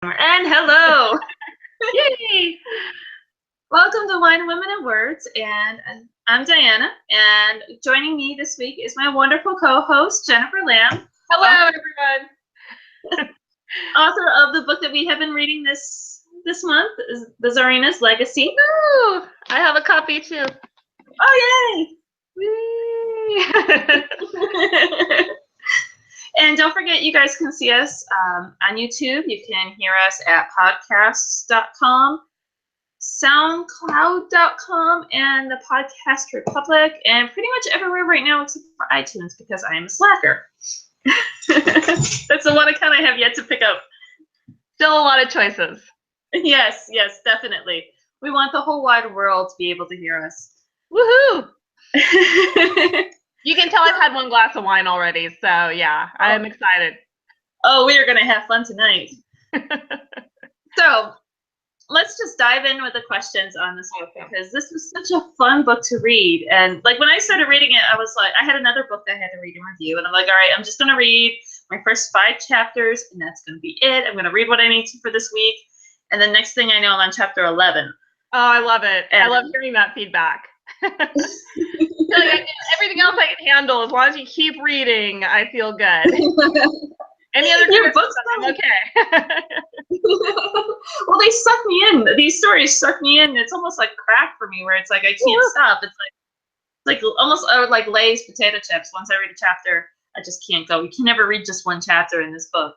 And hello. Yay! Welcome to Wine, Women, and Words. And I'm Diana. And joining me this week is my wonderful co-host, Jennifer Laam, Hello, everyone. author of the book that we have been reading this month, is the Tsarina's Legacy. Woo! I have a copy too. Oh, yay! Whee! And don't forget, you guys can see us on YouTube. You can hear us at podcasts.com, soundcloud.com, and the Podcast Republic, and pretty much everywhere right now except for iTunes because I am a slacker. That's the one account I have yet to pick up. Still a lot of choices. Yes, definitely. We want the whole wide world to be able to hear us. Woohoo! You can tell I've had one glass of wine already, so yeah, I'm excited. Oh, we are going to have fun tonight. So, let's just dive in with the questions on this book because this was such a fun book to read. And like when I started reading it, I was like, I had another book that I had to read and review, and I'm like, all right, I'm just going to read my first 5 chapters, and that's going to be it. I'm going to read what I need to for this week, and the next thing I know, I'm on chapter 11. Oh, I love it. And I love hearing that feedback. Like everything else I can handle as long as you keep reading. I feel good. Any other books? I'm okay. Well, they suck me in. These stories suck me in. It's almost like crack for me, where it's like I can't stop. It's like almost like Lay's potato chips. Once I read a chapter, I just can't go. You can never read just one chapter in this book.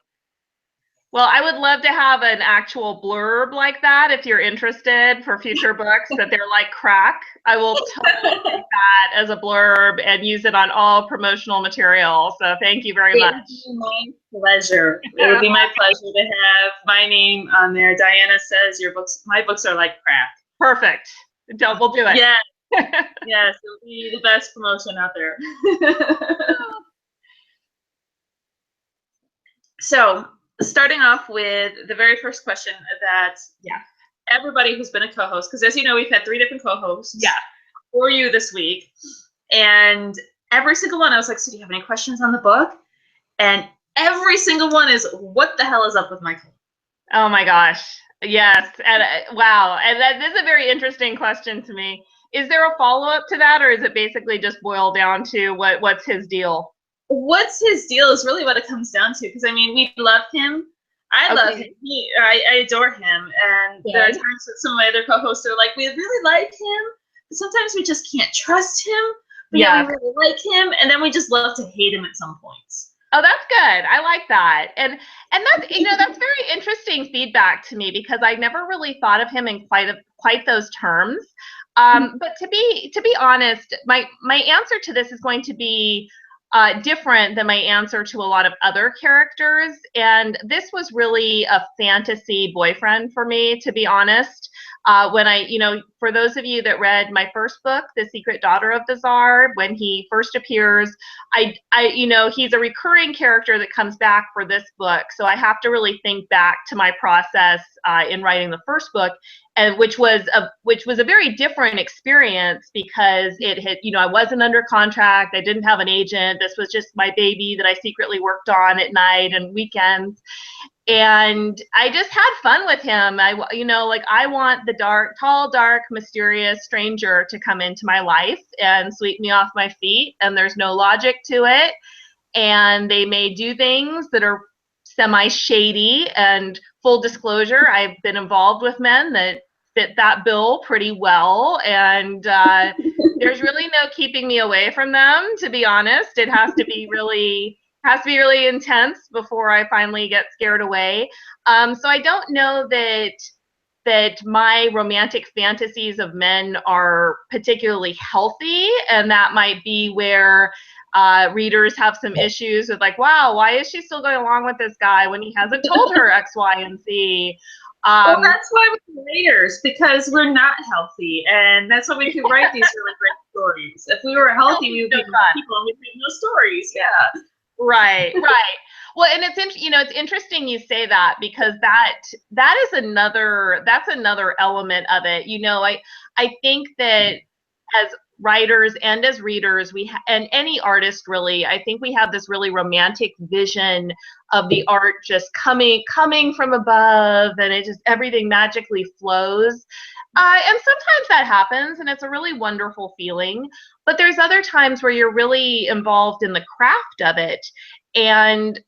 Well, I would love to have an actual blurb like that if you're interested for future books that they're like crack. I will totally take that as a blurb and use it on all promotional material. So thank you very much. It would be my pleasure. It would be my pleasure to have my name on there. Diana says my books are like crack. Perfect. We'll do it. Yeah. Yes, it'll be the best promotion out there. So, starting off with the very first question that everybody who's been a co-host, because as you know, we've had 3 different co-hosts for you this week, and every single one I was like, so do you have any questions on the book? And every single one is, what the hell is up with Michael? Oh my gosh, yes. And wow, and that is a very interesting question to me. Is there a follow-up to that, or is it basically just boiled down to what's his deal? What's his deal is really what it comes down to, because I mean, we love him. I love him. I adore him. And there are times that some of my other co-hosts are like, we really like him, but sometimes we just can't trust him. But we really like him, and then we just love to hate him at some points. Oh, that's good. I like that. And that's, that's very interesting feedback to me, because I never really thought of him in quite those terms. But to be honest, my answer to this is going to be different than my answer to a lot of other characters. And this was really a fantasy boyfriend for me, to be honest. When for those of you that read my first book, The Secret Daughter of the Tsar, when he first appears, he's a recurring character that comes back for this book. So I have to really think back to my process in writing the first book, and which was a very different experience, because it had, I wasn't under contract. I didn't have an agent. This was just my baby that I secretly worked on at night and weekends. And I just had fun with him. I want the tall, dark, mysterious stranger to come into my life and sweep me off my feet. And there's no logic to it. And they may do things that are semi-shady. And full disclosure, I've been involved with men that fit that bill pretty well. And there's really no keeping me away from them, to be honest. It has to be really intense before I finally get scared away. So I don't know that my romantic fantasies of men are particularly healthy, and that might be where readers have some issues with, like, wow, why is she still going along with this guy when he hasn't told her X, Y, and Z? Well, that's why we're writers, because we're not healthy, and that's why we can write these really great stories. If we were healthy, we would be people and we'd have no stories. Yeah. Right. Well, and it's interesting you say that, because that's another element of it. I think that writers and as readers, and any artist really, I think we have this really romantic vision of the art just coming from above, and it just, everything magically flows. And sometimes that happens, and it's a really wonderful feeling. But there's other times where you're really involved in the craft of it. And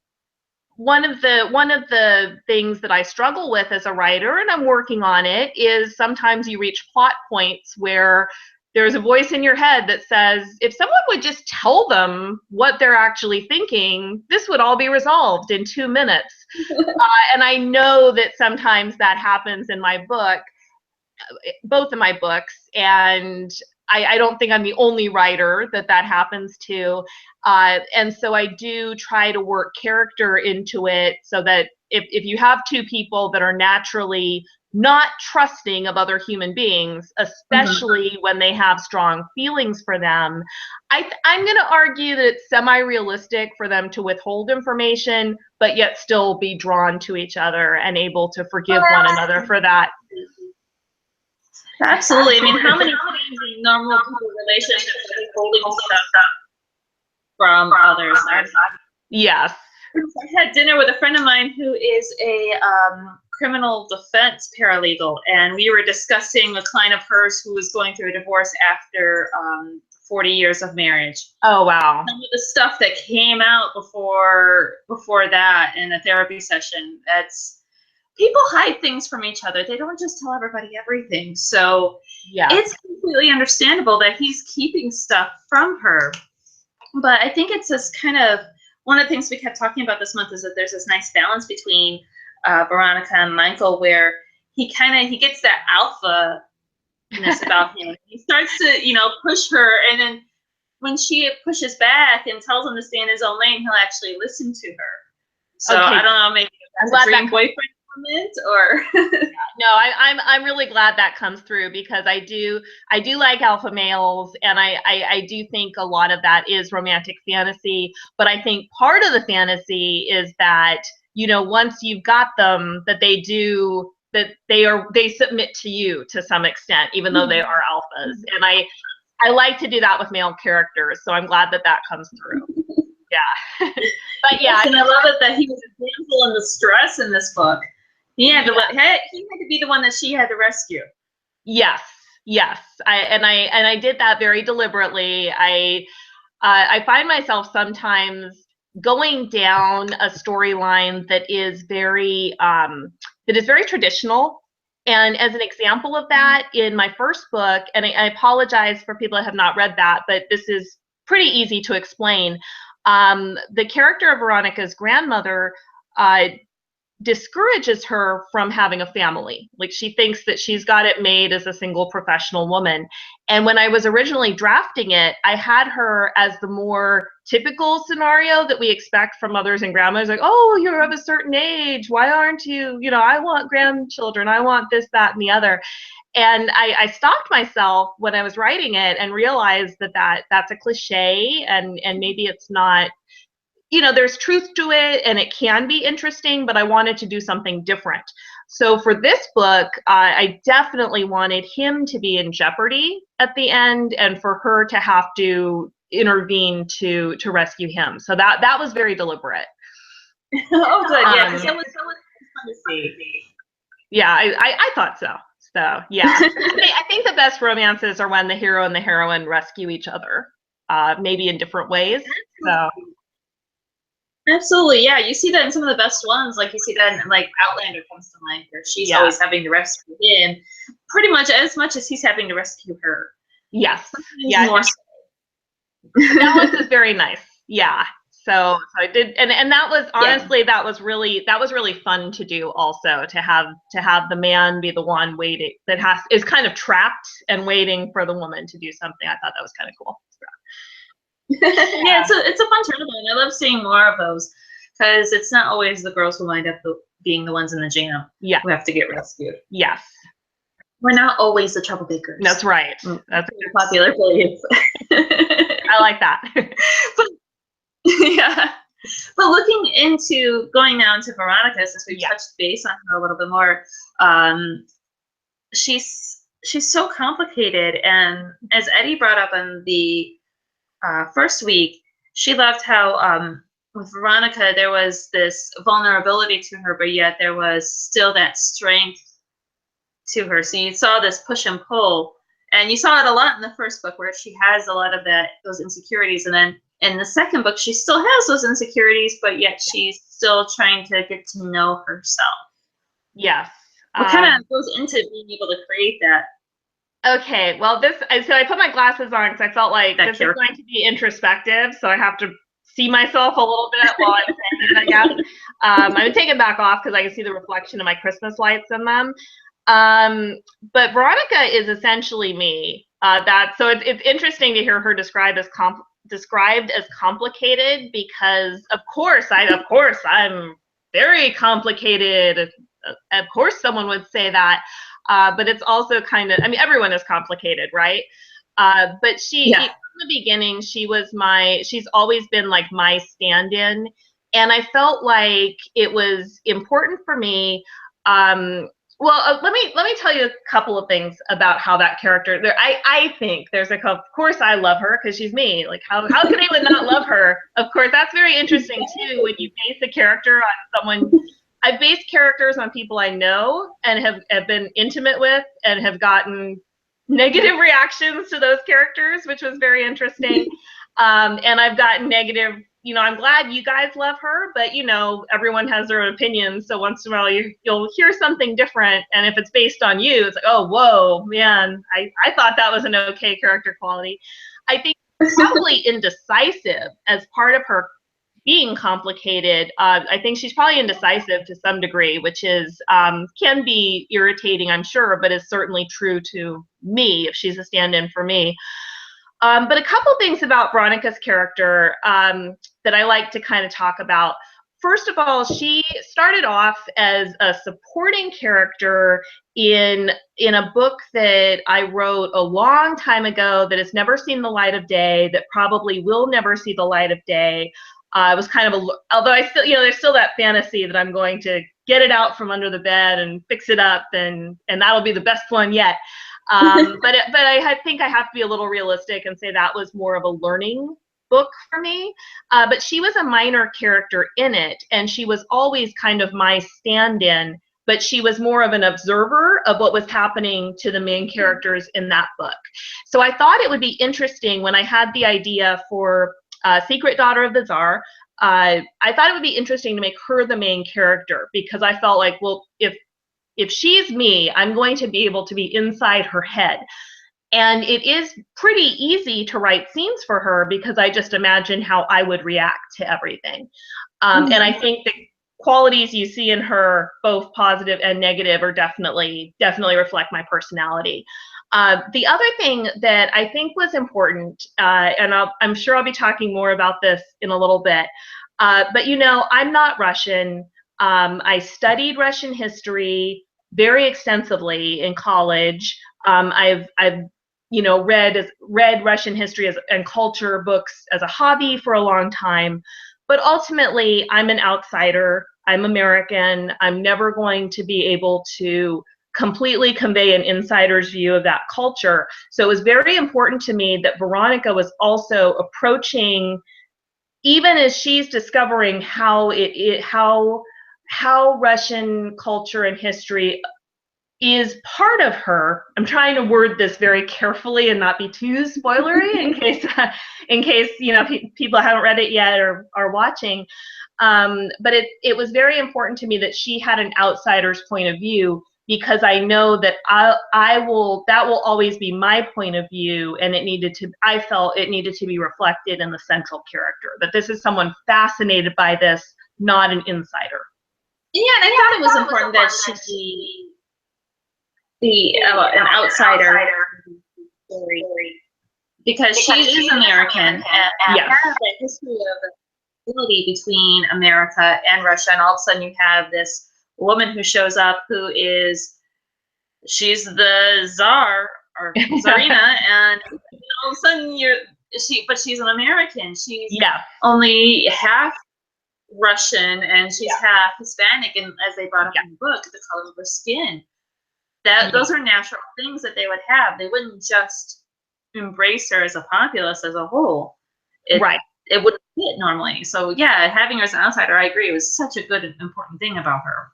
one of the things that I struggle with as a writer, and I'm working on it, is sometimes you reach plot points where there's a voice in your head that says, if someone would just tell them what they're actually thinking, this would all be resolved in 2 minutes. And I know that sometimes that happens in my book, both of my books, and I don't think I'm the only writer that happens to. And so I do try to work character into it, so that if you have two people that are naturally not trusting of other human beings, especially when they have strong feelings for them, I'm going to argue that it's semi-realistic for them to withhold information, but yet still be drawn to each other and able to forgive one another for that. Absolutely. I mean, how many times in normal relationships are they holding stuff from others? Yes. I had dinner with a friend of mine who is a criminal defense paralegal, and we were discussing a client of hers who was going through a divorce after 40 years of marriage. Oh, wow. Some of the stuff that came out before that in a therapy session, that's, people hide things from each other. They don't just tell everybody everything. So yeah, it's completely understandable that he's keeping stuff from her. But I think it's this kind of, one of the things we kept talking about this month is that there's this nice balance between Veronica and Michael, where he gets that alpha-ness about him. He starts to, push her, and then when she pushes back and tells him to stay in his own lane, he'll actually listen to her. So I don't know, maybe that's a dream boyfriend moment, or no, I'm really glad that comes through, because I do like alpha males, and I do think a lot of that is romantic fantasy. But I think part of the fantasy is that, once you've got them, that they submit to you to some extent, even though they are alphas. And I like to do that with male characters, so I'm glad that comes through. Yeah. But yeah, yes, and I love it that he was a damsel in distress in this book. He had to be the one that she had to rescue. Yes. I did that very deliberately. I find myself sometimes going down a storyline that is very traditional. And as an example of that, in my first book, and I apologize for people that have not read that, but this is pretty easy to explain. The character of Veronica's grandmother discourages her from having a family. Like, she thinks that she's got it made as a single professional woman. And when I was originally drafting it, I had her as the more typical scenario that we expect from mothers and grandmothers, like, oh, you're of a certain age, why aren't you, I want grandchildren, I want this, that, and the other. And I stopped myself when I was writing it and realized that's a cliche, and maybe it's not, there's truth to it and it can be interesting, but I wanted to do something different. So for this book, I definitely wanted him to be in jeopardy at the end, and for her to have to intervene to rescue him. So that was very deliberate. Oh, good. Yeah, because that was fun to see. Yeah, I thought so. So yeah, I think the best romances are when the hero and the heroine rescue each other, maybe in different ways. So. Absolutely, yeah. You see that in some of the best ones. Like, you see that in, like, Outlander comes to mind, where she's always having to rescue him, pretty much as he's having to rescue her. Yes. Yeah. More so. The balance is very nice. Yeah. So I did, and that was honestly that was really fun to do. Also, to have the man be the one waiting, is kind of trapped and waiting for the woman to do something. I thought that was kind of cool. Yeah, it's a fun tournament. I love seeing more of those, because it's not always the girls who wind up being the ones in the jam who have to get rescued. Yes. We're not always the troublemakers. That's right. That's a popular belief. I like that. But, yeah. But looking into, going now into Veronica, since we touched base on her a little bit more, she she's so complicated. And as Eddie brought up on the first week, she loved how with Veronica there was this vulnerability to her, but yet there was still that strength to her. So you saw this push and pull, and you saw it a lot in the first book where she has a lot of those insecurities, and then in the second book she still has those insecurities, but yet she's still trying to get to know herself. Yes. What kind of goes into being able to create that? Okay, well, so I put my glasses on because I felt like this is going to be introspective, so I have to see myself a little bit while I'm saying it, I guess. I'm going to take it back off because I can see the reflection of my Christmas lights in them. But Veronica is essentially me. So it's interesting to hear her described as complicated, because of course I'm very complicated. Of course someone would say that. But it's also kind of, I mean, everyone is complicated, right? But from the beginning, she's always been like my stand-in. And I felt like it was important for me. Let me tell you a couple of things about how that character, I think there's of course I love her because she's me. Like how can anyone not love her? Of course, that's very interesting too, when you base a character on someone. I've based characters on people I know and have been intimate with and have gotten negative reactions to those characters, which was very interesting. And I've gotten negative, I'm glad you guys love her, but everyone has their own opinions. So once in a while you'll hear something different. And if it's based on you, it's like, oh, whoa, man, I thought that was an okay character quality. I think probably indecisive as part of her being complicated. I think she's probably indecisive to some degree, which is can be irritating, I'm sure, but is certainly true to me if she's a stand-in for me. But a couple things about Veronica's character that I like to kind of talk about. First of all, she started off as a supporting character in a book that I wrote a long time ago that has never seen the light of day, that probably will never see the light of day. It was kind of although I still, there's still that fantasy that I'm going to get it out from under the bed and fix it up, and that'll be the best one yet. But I think I have to be a little realistic and say that was more of a learning book for me. But she was a minor character in it, and she was always kind of my stand-in, but she was more of an observer of what was happening to the main characters in that book. So I thought it would be interesting when I had the idea for Secret Daughter of the Tsar. I thought it would be interesting to make her the main character, because I felt like, well, if she's me, I'm going to be able to be inside her head. And it is pretty easy to write scenes for her because I just imagine how I would react to everything. And I think the qualities you see in her, both positive and negative, are definitely reflect my personality. The other thing that I think was important, and I'm sure I'll be talking more about this in a little bit, but I'm not Russian. I studied Russian history very extensively in college. I've read Russian history and culture books as a hobby for a long time, but ultimately I'm an outsider. I'm American. I'm never going to be able to completely convey an insider's view of that culture. So it was very important to me that Veronica was also approaching, even as she's discovering how Russian culture and history is part of her. I'm trying to word this very carefully and not be too spoilery in case people haven't read it yet or are watching. But it was very important to me that she had an outsider's point of view, because I know that that will always be my point of view, and I felt it needed to be reflected in the central character, that this is someone fascinated by this, not an insider. Yeah, and I thought it was important that she be an outsider story, because she is American and has that history of hostility between America and Russia, and all of a sudden you have this woman who shows up she's the Tsar or Tsarina, and all of a sudden but she's an American. She's only half Russian and she's half Hispanic, and as they brought up in the book, the color of her skin. those are natural things that they would have. They wouldn't just embrace her as a populace as a whole. Right. It wouldn't fit normally. So yeah, having her as an outsider, I agree, was such a good and important thing about her.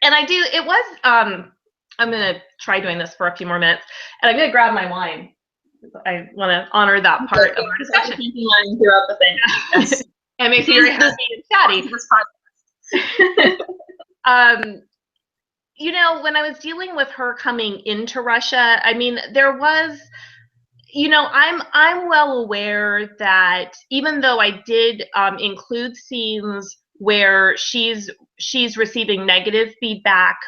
And it was, I'm going to try doing this for a few more minutes, and I'm going to grab my wine. I want to honor that part of our discussion. Throughout the thing. Yes. And makes me very happy and chatty. You know, when I was dealing with her coming into Russia, I mean, there was, you know, I'm well aware that even though I did include scenes where she's receiving negative feedback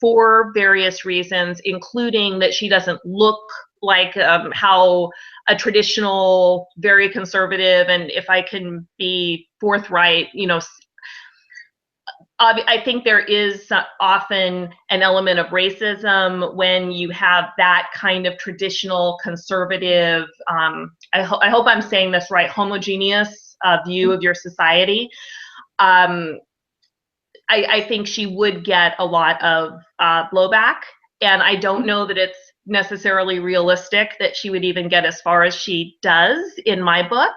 for various reasons, including that she doesn't look like how a traditional, very conservative, and if I can be forthright, you know, I think there is often an element of racism when you have that kind of traditional conservative, I hope I'm saying this right, homogeneous view of your society. I think she would get a lot of blowback, and I don't know that it's necessarily realistic that she would even get as far as she does in my book.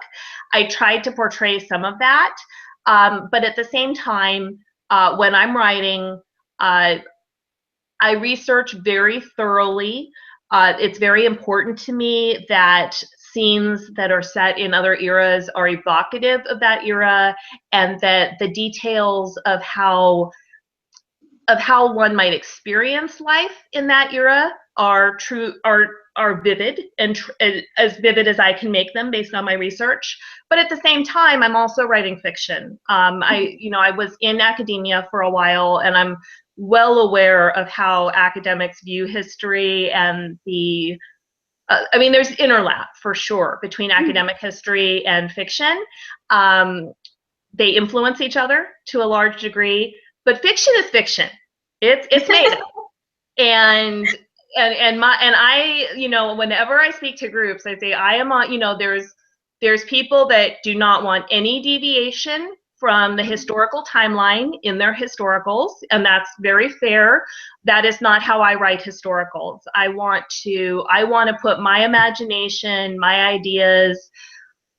I tried to portray some of that, but at the same time, when I'm writing, I research very thoroughly. It's very important to me that scenes that are set in other eras are evocative of that era, and that the details of how one might experience life in that era are vivid, and as vivid as I can make them based on my research. But at the same time, I'm also writing fiction. I was in academia for a while, and I'm well aware of how academics view history, and there's interlap for sure between academic history and fiction. They influence each other to a large degree, but fiction is fiction. It's made up. And I, you know, whenever I speak to groups, I say I am on, you know, there's people that do not want any deviation from the historical timeline in their historicals, and that's very fair. That is not how I write historicals. I want to put my imagination, my ideas,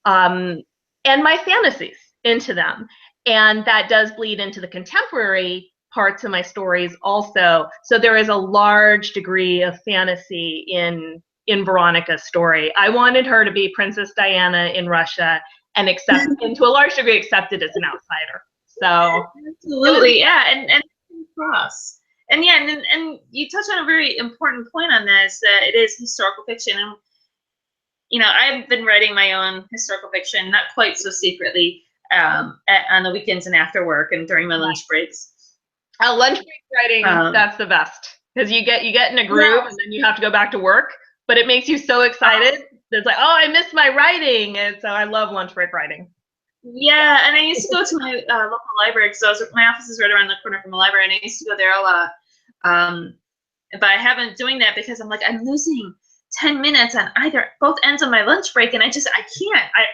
and my fantasies into them, and that does bleed into the contemporary parts of my stories also. So there is a large degree of fantasy in Veronica's story. I wanted her to be Princess Diana in Russia, and to a large degree accepted as an outsider. So absolutely, yeah, and cross. And yeah, and you touched on a very important point on this, that it is historical fiction. And you know, I've been writing my own historical fiction, not quite so secretly, on the weekends and after work and during my lunch breaks. Lunch break writing, that's the best, because you get in a groove, and then you have to go back to work, but it makes you so excited. It's like, oh, I missed my writing, and so I love lunch break writing. Yeah, and I used to go to my local library, because my office is right around the corner from a library, and I used to go there a lot. But I haven't doing that because I'm like, I'm losing 10 minutes on both ends of my lunch break, and I can't.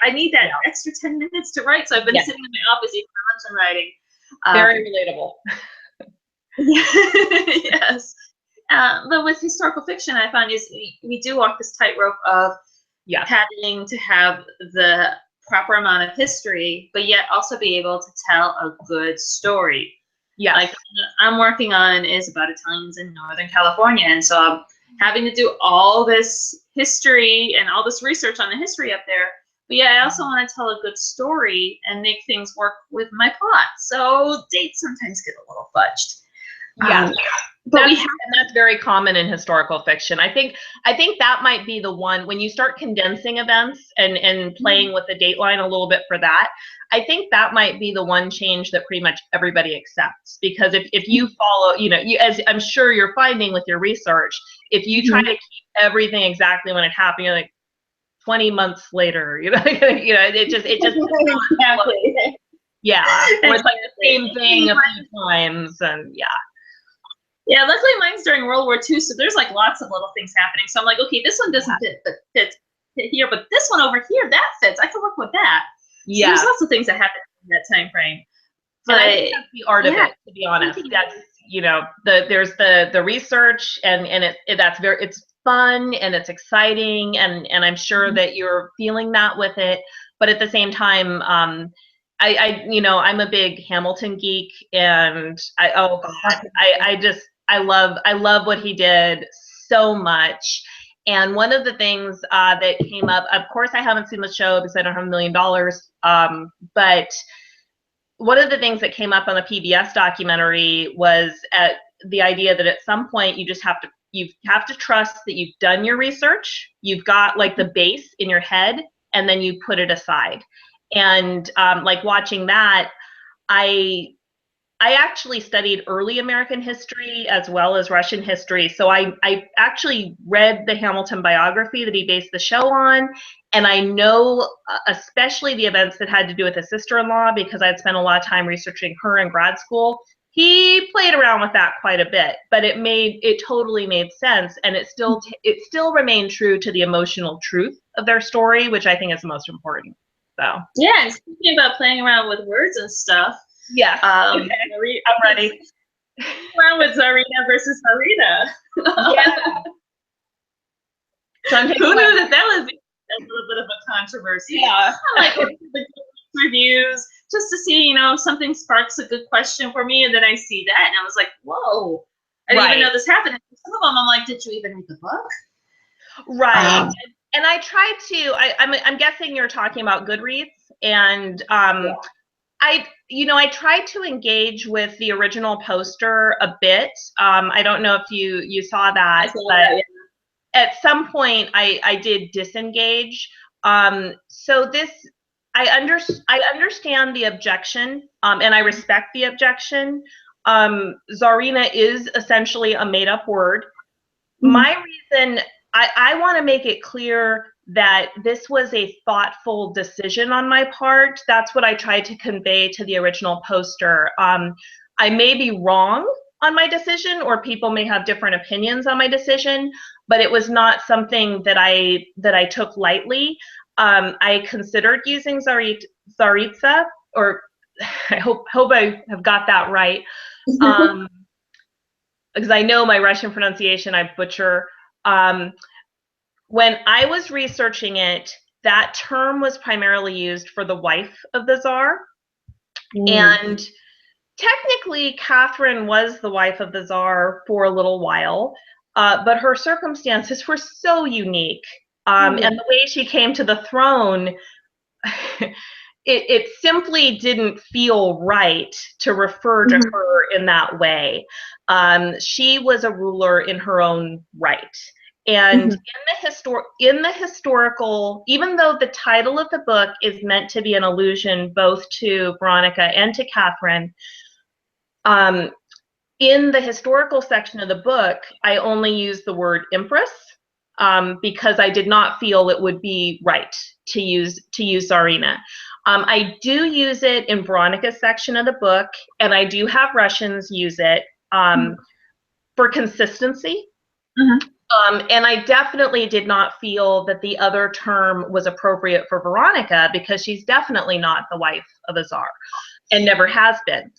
I need that extra 10 minutes to write, so I've been sitting in my office eating lunch and writing. Very relatable. Yes. But with historical fiction, I found is we do walk this tightrope of having to have the proper amount of history, but yet also be able to tell a good story. Yeah. Like I'm working on is about Italians in Northern California, and so I'm having to do all this history and all this research on the history up there. But yeah, I also want to tell a good story and make things work with my plot. So dates sometimes get a little fudged. Yeah. But that's very common in historical fiction. I think that might be the one when you start condensing events and playing with the dateline a little bit for that. I think that might be the one change that pretty much everybody accepts, because if you follow, you know, as I'm sure you're finding with your research, if you try to keep everything exactly when it happened, you're like 20 months later, you know, it just exactly. Yeah, or it's like the same thing a few times, and Yeah, luckily mine's during World War II, so there's like lots of little things happening. So I'm like, okay, this one doesn't fit here, but this one over here, that fits. I can work with that. Yeah. So there's lots of things that happen in that time frame. But I think that's the art of it, to be honest. there's the research and it's fun and it's exciting and I'm sure that you're feeling that with it, but at the same time, I'm a big Hamilton geek, and I love what he did so much. And one of the things that came up, of course, I haven't seen the show because I don't have $1 million, but one of the things that came up on the PBS documentary was the idea that at some point you have to trust that you've done your research, you've got like the base in your head, and then you put it aside. And like watching that, I actually studied early American history as well as Russian history. So I actually read the Hamilton biography that he based the show on. And I know especially the events that had to do with his sister-in-law, because I'd spent a lot of time researching her in grad school. He played around with that quite a bit, but it totally made sense. And it still remained true to the emotional truth of their story, which I think is the most important. So yeah, and speaking about playing around with words and stuff. Yeah. Okay. I'm ready. Around with Tsarina versus Tsarina. Yeah. So who knew that was a little bit of a controversy? Yeah. Like the reviews, just to see, something sparks a good question for me, and then I see that, and I was like, whoa, I didn't even know this happened. And some of them, I'm like, did you even read the book? Right. And I tried to. I'm guessing you're talking about Goodreads, and I tried to engage with the original poster a bit. I don't know if you saw that, but at some point I did disengage. So I understand the objection, and I respect the objection. Tsarina is essentially a made-up word. My reason, I want to make it clear that this was a thoughtful decision on my part. That's what I tried to convey to the original poster. I may be wrong on my decision, or people may have different opinions on my decision, but it was not something that I took lightly. I considered using Tsaritsa, or I hope I have got that right, because I know my Russian pronunciation I butcher. When I was researching it, that term was primarily used for the wife of the Tsar. And technically, Catherine was the wife of the Tsar for a little while, but her circumstances were so unique. And the way she came to the throne, it simply didn't feel right to refer to her in that way. She was a ruler in her own right. And in the historical, even though the title of the book is meant to be an allusion both to Veronica and to Catherine, in the historical section of the book, I only use the word empress because I did not feel it would be right to use Tsarina. I do use it in Veronica's section of the book, and I do have Russians use it for consistency. And I definitely did not feel that the other term was appropriate for Veronica, because she's definitely not the wife of a Tsar and never has been.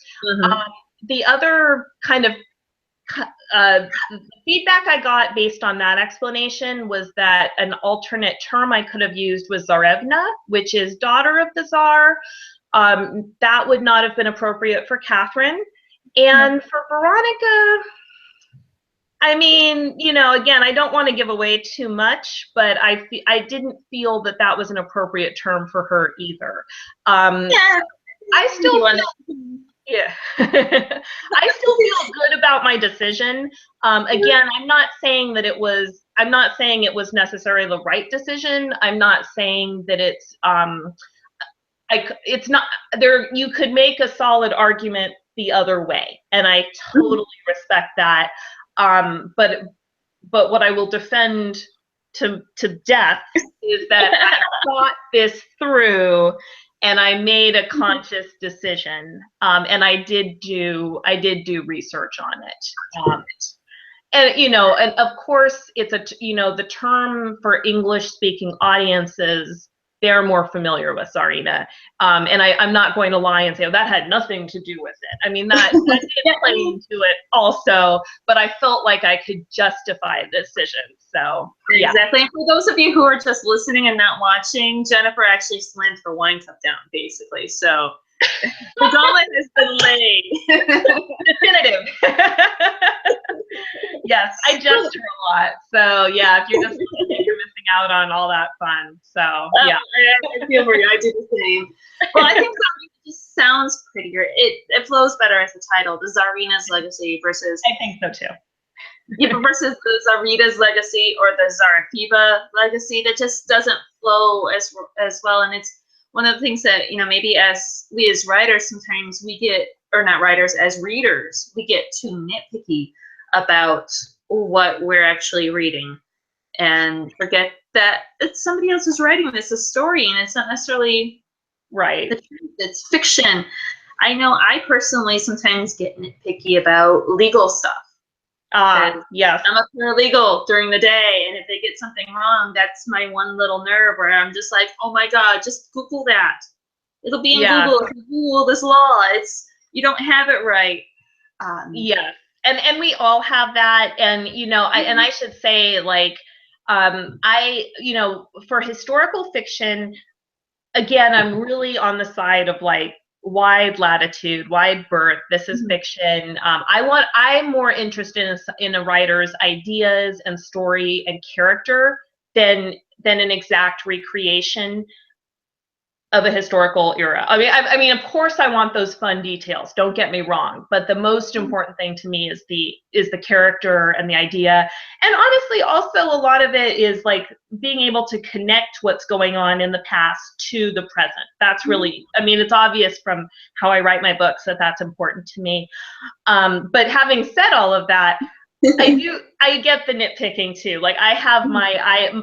The other kind of feedback I got based on that explanation was that an alternate term I could have used was Tsarevna, which is daughter of the Tsar. That would not have been appropriate for Catherine. And for Veronica, I mean, again, I don't want to give away too much, but I didn't feel that was an appropriate term for her either. I still feel good about my decision. Again, I'm not saying it was necessarily the right decision. I'm not saying that it's not there. You could make a solid argument the other way, and I totally respect that. But what I will defend to death is that I thought this through, and I made a conscious decision, and I did do research on it. And and of course, it's the term for English-speaking audiences they're more familiar with Tsarina. And I'm not going to lie and say, oh, that had nothing to do with it. I mean, that did play into it also, but I felt like I could justify the decision. So, yeah. Exactly. And for those of you who are just listening and not watching, Jennifer actually slammed her wine cup down, basically. So the gauntlet has been laid. Definitive. Yes, I gesture a lot. So, yeah, if you're just listening, you're missing out on all that fun. So, yeah. I feel for you. I do the same. Well, I think Tsarina just sounds prettier. It flows better as a title. The Tsarina's Legacy versus... I think so, too. Yeah, but versus the Tsarina's Legacy or the Tsarina Legacy, that just doesn't flow as well. And it's one of the things that, you know, maybe we as writers, sometimes we get, or not writers, as readers, we get too nitpicky about what we're actually reading and forget that it's somebody else's writing this, a story, and it's not necessarily right. the truth. It's fiction. I know I personally sometimes get nitpicky about legal stuff. Yes. I'm a paralegal during the day, and if they get something wrong, that's my one little nerve where I'm just like, oh my God, just Google that. It'll be in Google. If you Google this law, you don't have it right. Yes. And we all have that. And, you know, I should say, like, you know, for historical fiction, again, I'm really on the side of like wide latitude, wide berth. This is fiction. I'm more interested in a writer's ideas and story and character than an exact recreation of a historical era. I mean, of course, I want those fun details. Don't get me wrong, but the most important thing to me is the character and the idea. And honestly, also a lot of it is like being able to connect what's going on in the past to the present. That's really, I mean, it's obvious from how I write my books that that's important to me. But having said all of that, I get the nitpicking too. Like I have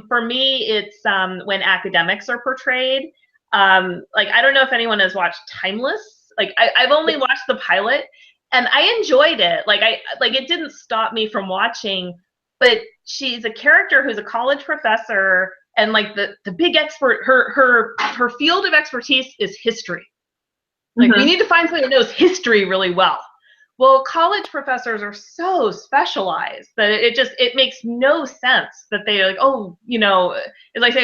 for me, it's when academics are portrayed. Like I don't know if anyone has watched Timeless. Like I've only watched the pilot, and I enjoyed it. Like it didn't stop me from watching. But she's a character who's a college professor, and like the big expert. Her field of expertise is history. Like we need to find someone who knows history really well. Well, college professors are so specialized that it makes no sense that they're like, oh, you know, it's like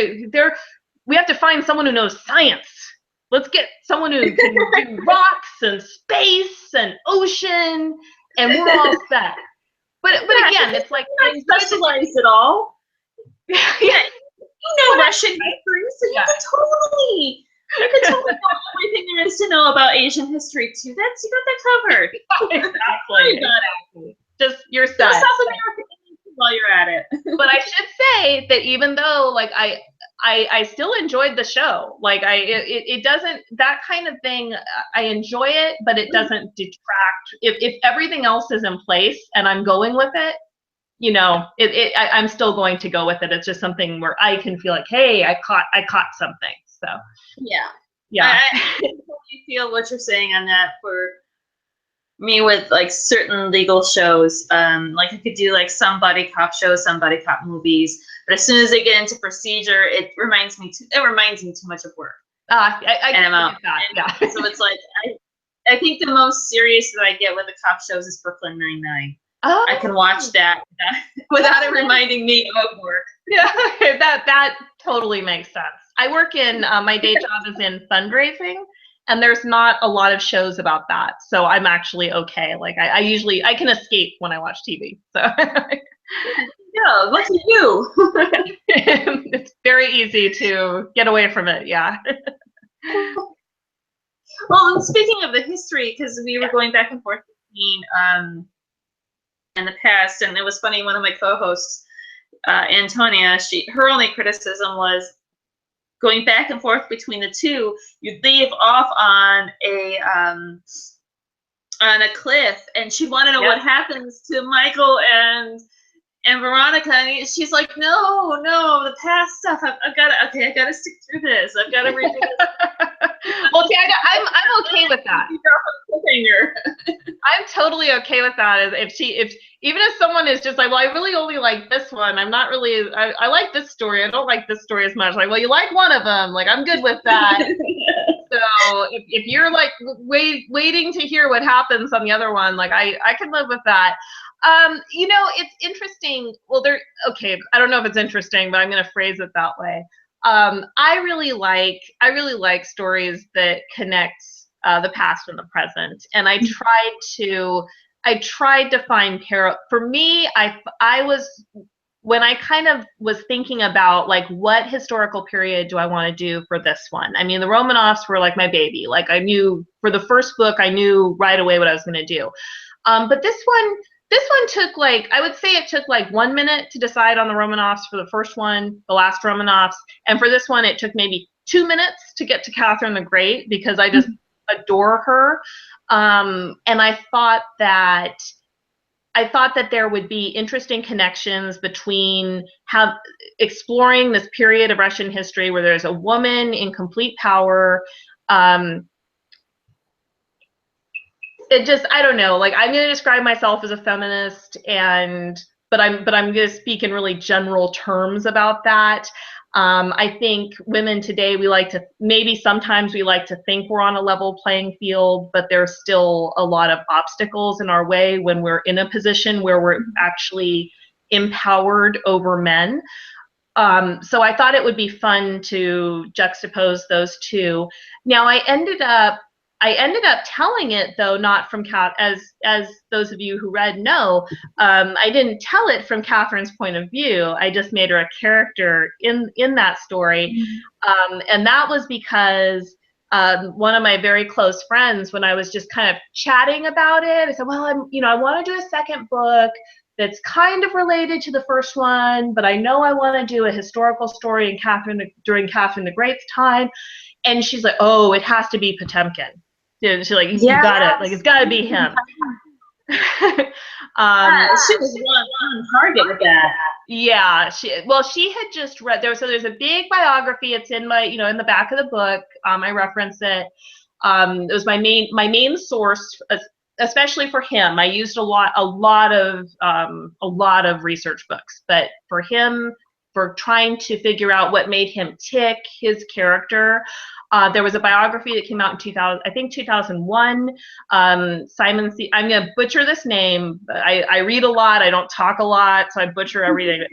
we have to find someone who knows science. Let's get someone who can do rocks and space and ocean, and we're all set. But again, it's like not specialized at all. Yeah, you know Russian history, so you could totally know everything there is to know about Asian history too. You got that covered. Exactly. Just you're set. South America while you're at it. But I should say that even though like I still enjoyed the show. Like it doesn't, that kind of thing, I enjoy it, but it doesn't detract. If everything else is in place and I'm going with it, you know, I'm still going to go with it. It's just something where I can feel like, hey, I caught something. So yeah. I totally feel what you're saying on that. For me, with like certain legal shows, like I could do like some buddy cop shows, some buddy cop movies, but as soon as they get into procedure, it reminds me too much of work. I and I'm out. Yeah. So it's like I think the most serious that I get with the cop shows is Brooklyn Nine-Nine. Oh. I can watch that without it reminding me of work. Yeah, that totally makes sense. I work in my day job is in fundraising, and there's not a lot of shows about that, so I'm actually okay. Like I can escape when I watch TV. So yeah, lucky you. It's very easy to get away from it. Yeah. Well, and speaking of the history, because we were going back and forth between in the past, and it was funny. One of my co-hosts, Antonia, her only criticism was going back and forth between the two. You'd leave off on a cliff, and she'd want to know what happens to Michael and And Veronica, she's like, no, the past stuff. I've got to stick through this. I've got to redo this. Well, see, I'm okay with that. I'm totally okay with that. If even if someone is just like, well, I really only like this one. I'm not really. I like this story. I don't like this story as much. Like, well, you like one of them. Like, I'm good with that. So if you're like waiting to hear what happens on the other one, like I can live with that. You know, it's interesting. Well, okay. I don't know if it's interesting, but I'm going to phrase it that way. I really like stories that connect the past and the present, and I tried to find for me. I was when I kind of was thinking about like what historical period do I want to do for this one. I mean, the Romanovs were like my baby. Like I knew for the first book, I knew right away what I was going to do. But this one took like, I would say it took like 1 minute to decide on the Romanovs for the first one, the last Romanovs. And for this one, it took maybe 2 minutes to get to Catherine the Great because I just adore her. And I thought that there would be interesting connections between exploring this period of Russian history where there's a woman in complete power. It just, I don't know, like I'm going to describe myself as a feminist, but I'm going to speak in really general terms about that. I think women today, sometimes we like to think we're on a level playing field, but there's still a lot of obstacles in our way when we're in a position where we're actually empowered over men. So I thought it would be fun to juxtapose those two. Now I ended up telling it, though, not from as those of you who read know, I didn't tell it from Catherine's point of view. I just made her a character in that story. And that was because one of my very close friends, when I was just kind of chatting about it, I said, well, I want to do a second book that's kind of related to the first one, but I know I want to do a historical story during Catherine the Great's time. And she's like, oh, it has to be Potemkin. She's like, you got it. Like, it's got to be him. She was on target with that. Yeah, she had just read there. So there's a big biography. It's in in the back of the book. I reference it. It was my main source, especially for him. I used a lot of research books, but for him, for trying to figure out what made him tick, his character. There was a biography that came out in 2001. Simon C. I'm going to butcher this name. I read a lot. I don't talk a lot, so I butcher everything.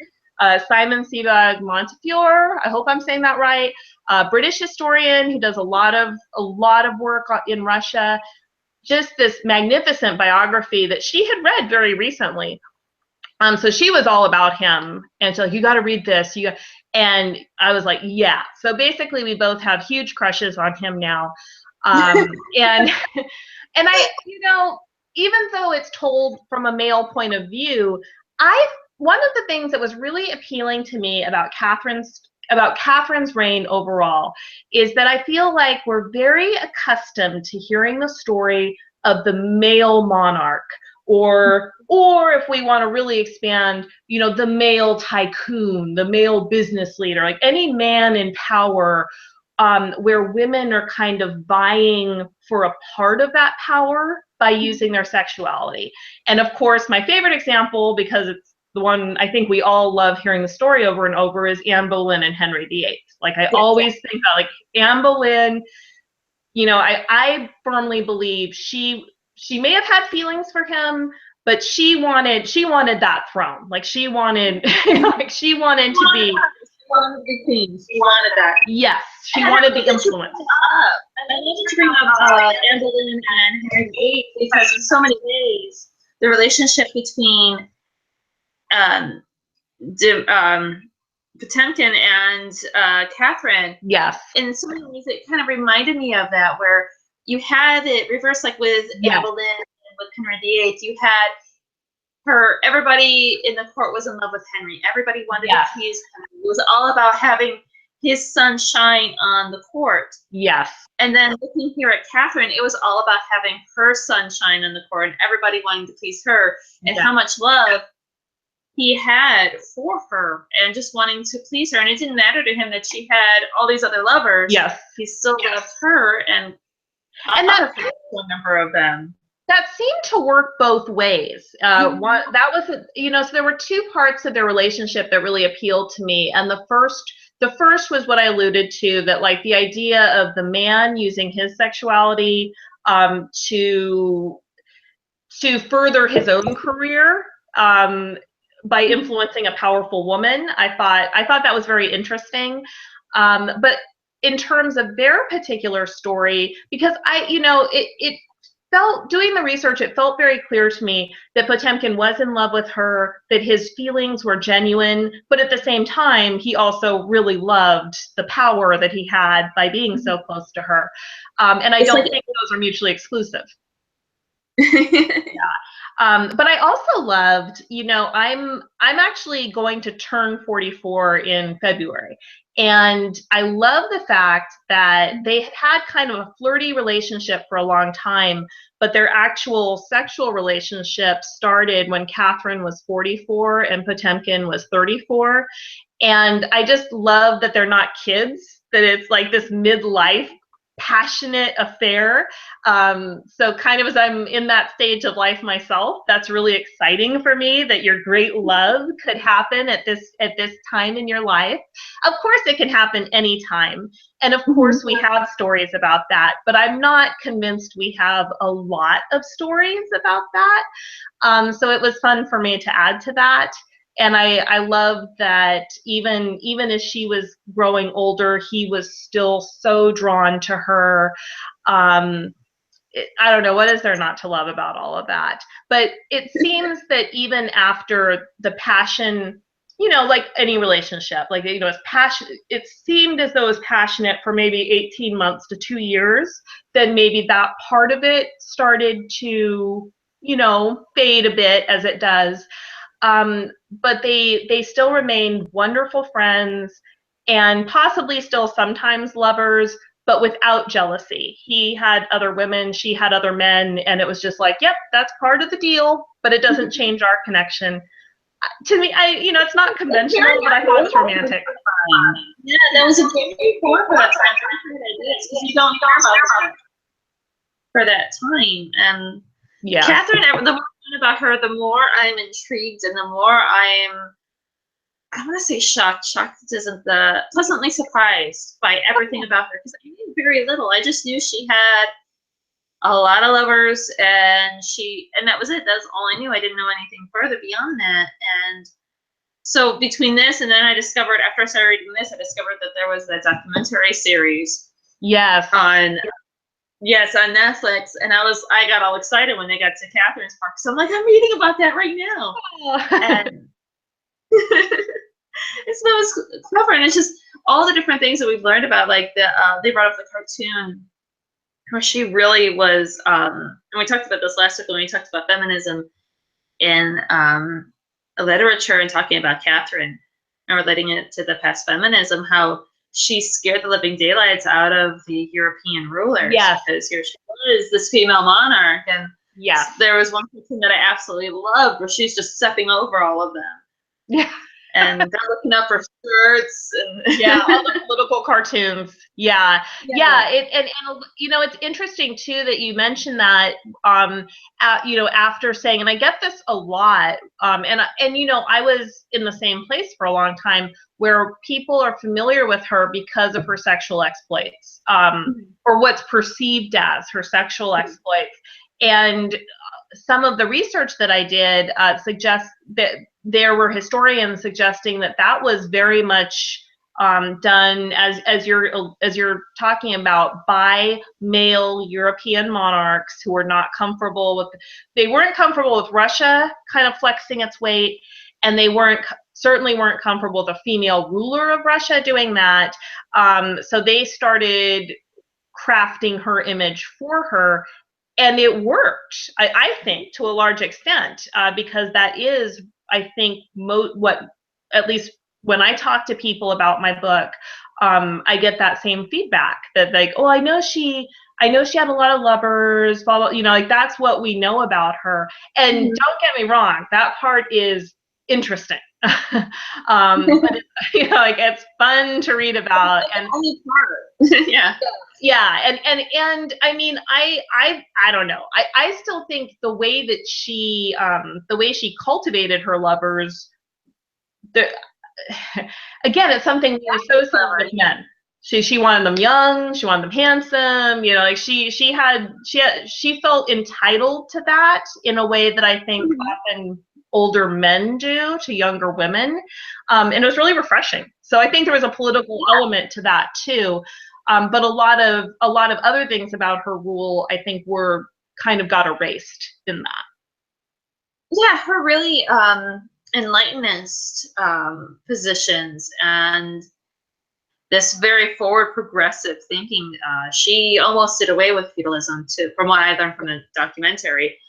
Simon Sebag Montefiore. I hope I'm saying that right. British historian who does a lot of work in Russia. Just this magnificent biography that she had read very recently. So she was all about him, and she's like, you got to read this. And I was like, yeah. So basically, we both have huge crushes on him now. And I, even though it's told from a male point of view, one of the things that was really appealing to me about Catherine's reign overall is that I feel like we're very accustomed to hearing the story of the male monarch, or if we want to really expand, the male tycoon, the male business leader, like any man in power, where women are kind of vying for a part of that power by using their sexuality. And of course, my favorite example, because it's the one I think we all love hearing the story over and over, is Anne Boleyn and Henry VIII. Like I always think about like Anne Boleyn. I firmly believe she may have had feelings for him, but she wanted that throne. Like she wanted, she wanted to be queen. She wanted that. Yes, she wanted the influence. I wanted to bring up Anne Boleyn and Henry VIII because in so many ways the relationship between Potemkin and Catherine. Yes. In so many ways, it kind of reminded me of that, where you had it reversed, like with Anne Boleyn and with Henry VIII. You had everybody in the court was in love with Henry. Everybody wanted to please Henry. It was all about having his son shine on the court. Yes. And then looking here at Catherine, it was all about having her son shine on the court and everybody wanting to please her, and how much love he had for her and just wanting to please her. And it didn't matter to him that she had all these other lovers. Yes. He still loved her and that a number of them. That seemed to work both ways. That was, so there were two parts of their relationship that really appealed to me. And the first was what I alluded to, that like the idea of the man using his sexuality to further his own career by influencing a powerful woman. I thought that was very interesting. But in terms of their particular story, because it felt, doing the research, it felt very clear to me that Potemkin was in love with her, that his feelings were genuine, but at the same time, he also really loved the power that he had by being so close to her. And I don't think those are mutually exclusive. But I also loved, I'm actually going to turn 44 in February. And I love the fact that they had kind of a flirty relationship for a long time, but their actual sexual relationship started when Catherine was 44 and Potemkin was 34. And I just love that they're not kids, that it's like this midlife passionate affair. So kind of as I'm in that stage of life myself, that's really exciting for me, that your great love could happen at this time in your life. Of course, it can happen anytime. And of course, we have stories about that, but I'm not convinced we have a lot of stories about that. So it was fun for me to add to that. And I love that even as she was growing older, he was still so drawn to her. I don't know, what is there not to love about all of that? But it seems that even after the passion, like any relationship, like, it's passion, it seemed as though it was passionate for maybe 18 months to 2 years, then maybe that part of it started to, fade a bit, as it does. But they still remain wonderful friends and possibly still sometimes lovers, but without jealousy. He had other women, she had other men, and it was just like, yep, that's part of the deal, but it doesn't change our connection. To me, it's not conventional, but I thought it was romantic. Yeah, that was a great point for that time. Because you don't know about that for that time. And yeah, Catherine, the more about her, the more I'm intrigued, and the more I want to say shocked. Shocked isn't the pleasantly surprised by everything about her, because I knew very little. I just knew she had a lot of lovers, and that was it. That's all I knew. I didn't know anything further beyond that. And so between this and then after I started reading this, I discovered that there was that documentary series. Yes. On Netflix, and I got all excited when they got to Catherine's part, so I'm like, I'm reading about that right now. And it's that was clever, and it's just all the different things that we've learned about, like they brought up the cartoon where she really was, and we talked about this last week when we talked about feminism in literature and talking about Catherine and relating it to the past feminism, how she scared the living daylights out of the European rulers. Yes. Because here she was, this female monarch, and yes, there was one person that I absolutely loved where she's just stepping over all of them. Yeah. And they're looking up for skirts and all the political cartoons. Yeah. And it's interesting too that you mentioned that. After saying, and I get this a lot. And I was in the same place for a long time, where people are familiar with her because of her sexual exploits, or what's perceived as her sexual exploits. And some of the research that I did suggests that there were historians suggesting that was very much done, as you're talking about, by male European monarchs who were not comfortable with. They weren't comfortable with Russia kind of flexing its weight, and they certainly weren't comfortable with a female ruler of Russia doing that. So they started crafting her image for her. And it worked, I think, to a large extent, because that is, I think, what, at least when I talk to people about my book, I get that same feedback that, like, oh, I know she had a lot of lovers, blah, blah, like, that's what we know about her. And don't get me wrong, that part is interesting. But it's, like it's fun to read about. And only part. yeah. And I mean, I don't know. I still think the way that she cultivated her lovers, the, again, it's something we associate with men. She wanted them young, she wanted them handsome, like she felt entitled to that in a way that I think often older men do to younger women. And it was really refreshing. So I think there was a political element to that too. But a lot of other things about her rule, I think, were kind of got erased in that. Yeah, her really Enlightenist positions and this very forward progressive thinking. She almost did away with feudalism too, from what I learned from the documentary.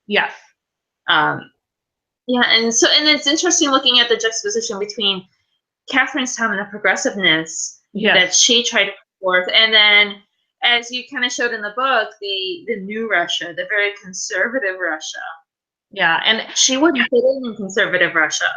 Yes. Yeah, and it's interesting looking at the juxtaposition between Catherine's time and the progressiveness that she tried to put forth, and then, as you kind of showed in the book, the new Russia, the very conservative Russia. Yeah, and she wouldn't fit in conservative Russia.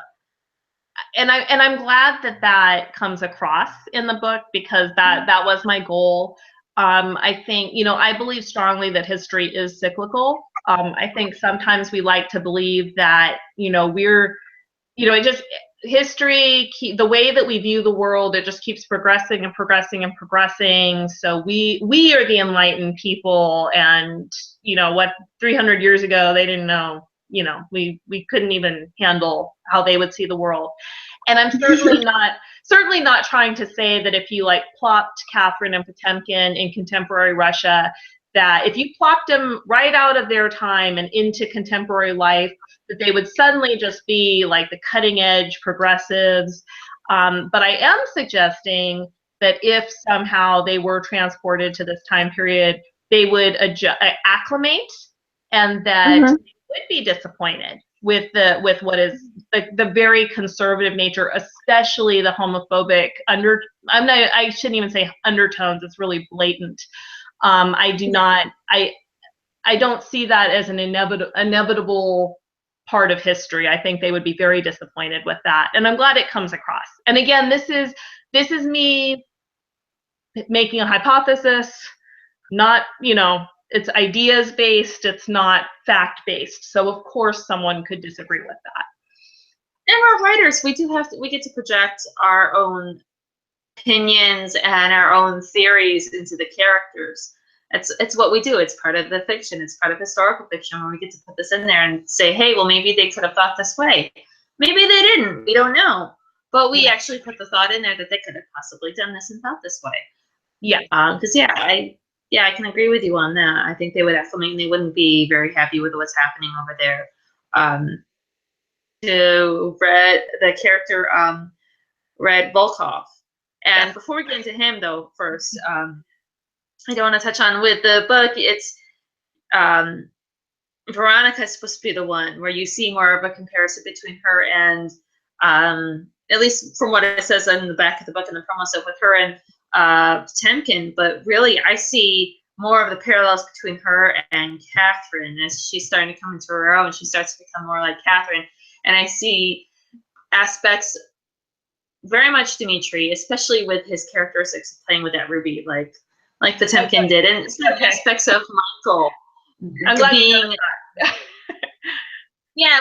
And I'm glad that comes across in the book, because that was my goal. I think, I believe strongly that history is cyclical. I think sometimes we like to believe that, history, the way that we view the world, it just keeps progressing and progressing and progressing. So we are the enlightened people, and what 300 years ago they didn't know. We couldn't even handle how they would see the world. And I'm certainly not trying to say that if you plopped Catherine and Potemkin in contemporary Russia, that if you plopped them right out of their time and into contemporary life, that they would suddenly just be like the cutting edge progressives. But I am suggesting that if somehow they were transported to this time period, they would acclimate, and that they would be disappointed with what is the very conservative nature, especially the homophobic I shouldn't even say undertones, it's really blatant. I don't see that as an inevitable part of history. I think they would be very disappointed with that, and I'm glad it comes across. And again, this is me making a hypothesis, not, it's ideas based, it's not fact based. So of course someone could disagree with that. And we're writers, we get to project our own opinions and our own theories into the characters. It's what we do. It's part of the fiction. It's part of historical fiction, where we get to put this in there and say, hey, well, maybe they could have thought this way. Maybe they didn't. We don't know. But we actually put the thought in there that they could have possibly done this and thought this way. Yeah. Because I can agree with you on that. I think they would acclimate, and they wouldn't be very happy with what's happening over there. To the character Red Volkov. And before we get into him, though, first, I don't want to touch on with the book. It's Veronica is supposed to be the one where you see more of a comparison between her and, at least from what it says in the back of the book and the promo stuff, with her and Potemkin. But really, I see more of the parallels between her and Catherine as she's starting to come into her own. She starts to become more like Catherine. And I see aspects very much Dmitri, especially with his characteristics of playing with that ruby, like Potemkin did, and some aspects of Michael being,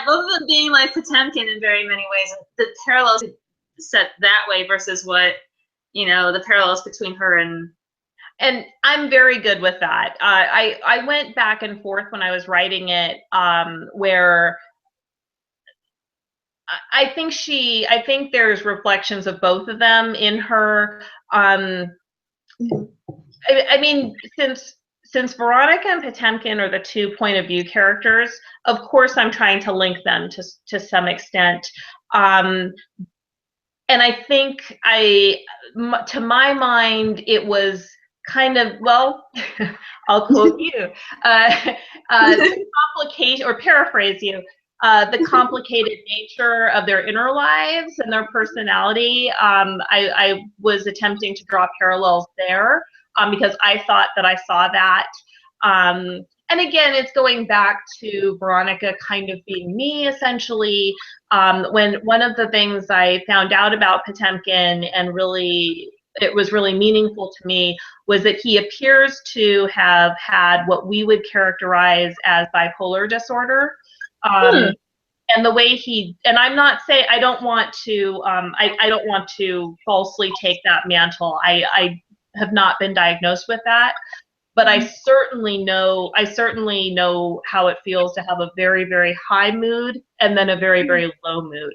both of them being like Potemkin in very many ways. The parallels set that way versus what the parallels between her and I'm very good with that. I went back and forth when I was writing it, where I think there's reflections of both of them in her. I mean, since Veronica and Potemkin are the two point of view characters, of course I'm trying to link them to some extent. And I think to my mind, it was kind of, well, I'll quote you, complication, or paraphrase you, the complicated nature of their inner lives and their personality. I was attempting to draw parallels there, because I thought that I saw that. and again, it's going back to Veronica kind of being me, essentially. When one of the things I found out about Potemkin, and really it was really meaningful to me, was that he appears to have had what we would characterize as bipolar disorder. And the way and I'm not saying, I don't want to, I don't want to falsely take that mantle. I have not been diagnosed with that, but I certainly know how it feels to have a very, very high mood and then a very, very low mood.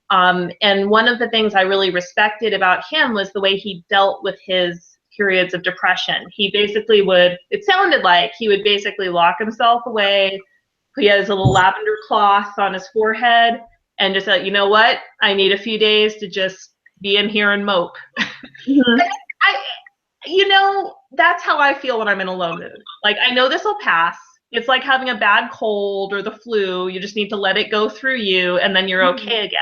And one of the things I really respected about him was the way he dealt with his periods of depression. He basically it sounded like he would basically lock himself away. He has a little lavender cloth on his forehead and just like, you know what? I need a few days to just be in here and mope. That's how I feel when I'm in a low mood. Like, I know this will pass. It's like having a bad cold or the flu. You just need to let it go through you, and then you're okay again.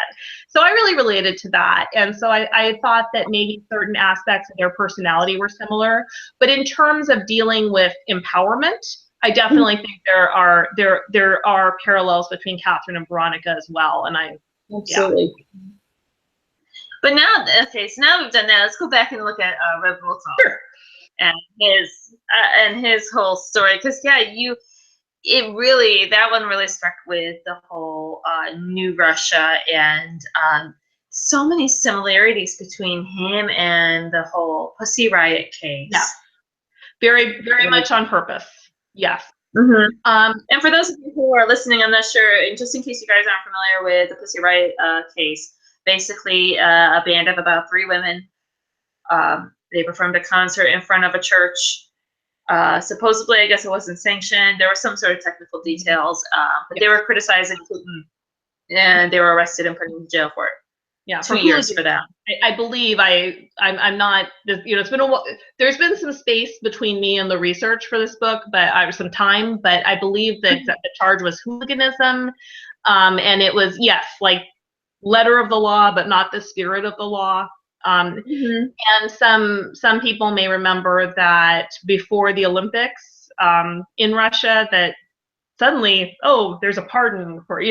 So I really related to that. And so I thought that maybe certain aspects of their personality were similar. But in terms of dealing with empowerment, I definitely think there are parallels between Catherine and Veronica as well. And absolutely. Yeah. But now, okay, so now we've done that. Let's go back and look at Rev Volkov. Sure. And his whole story, because that one really struck with the whole New Russia, and so many similarities between him and the whole Pussy Riot case. Yeah, very, very much on purpose. Yes. And for those of you who are listening, I'm not sure, and just in case you guys aren't familiar with the Pussy Riot case, basically a band of about 3 women. They performed a concert in front of a church. Supposedly, I guess it wasn't sanctioned. There were some sort of technical details, but they were criticizing Putin, and they were arrested and put in jail for it. Yeah, 2 years for that. I believe I'm not. It's been there's been some space between me and the research for this book, but some time. But I believe that the charge was hooliganism, and it was like letter of the law, but not the spirit of the law. And some people may remember that before the Olympics in Russia, that suddenly, there's a pardon for,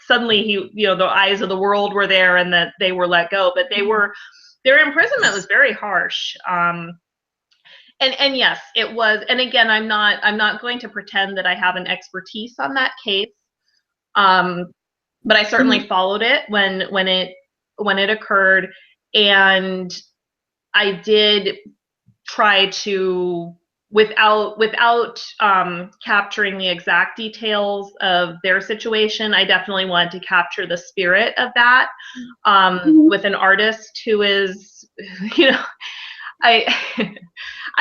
suddenly the eyes of the world were there, and that they were let go, but their imprisonment was very harsh. And yes, it was. And again, I'm not going to pretend that I have an expertise on that case. But I certainly followed it when it occurred, and I did try to, without capturing the exact details of their situation, I definitely wanted to capture the spirit of that with an artist who is, I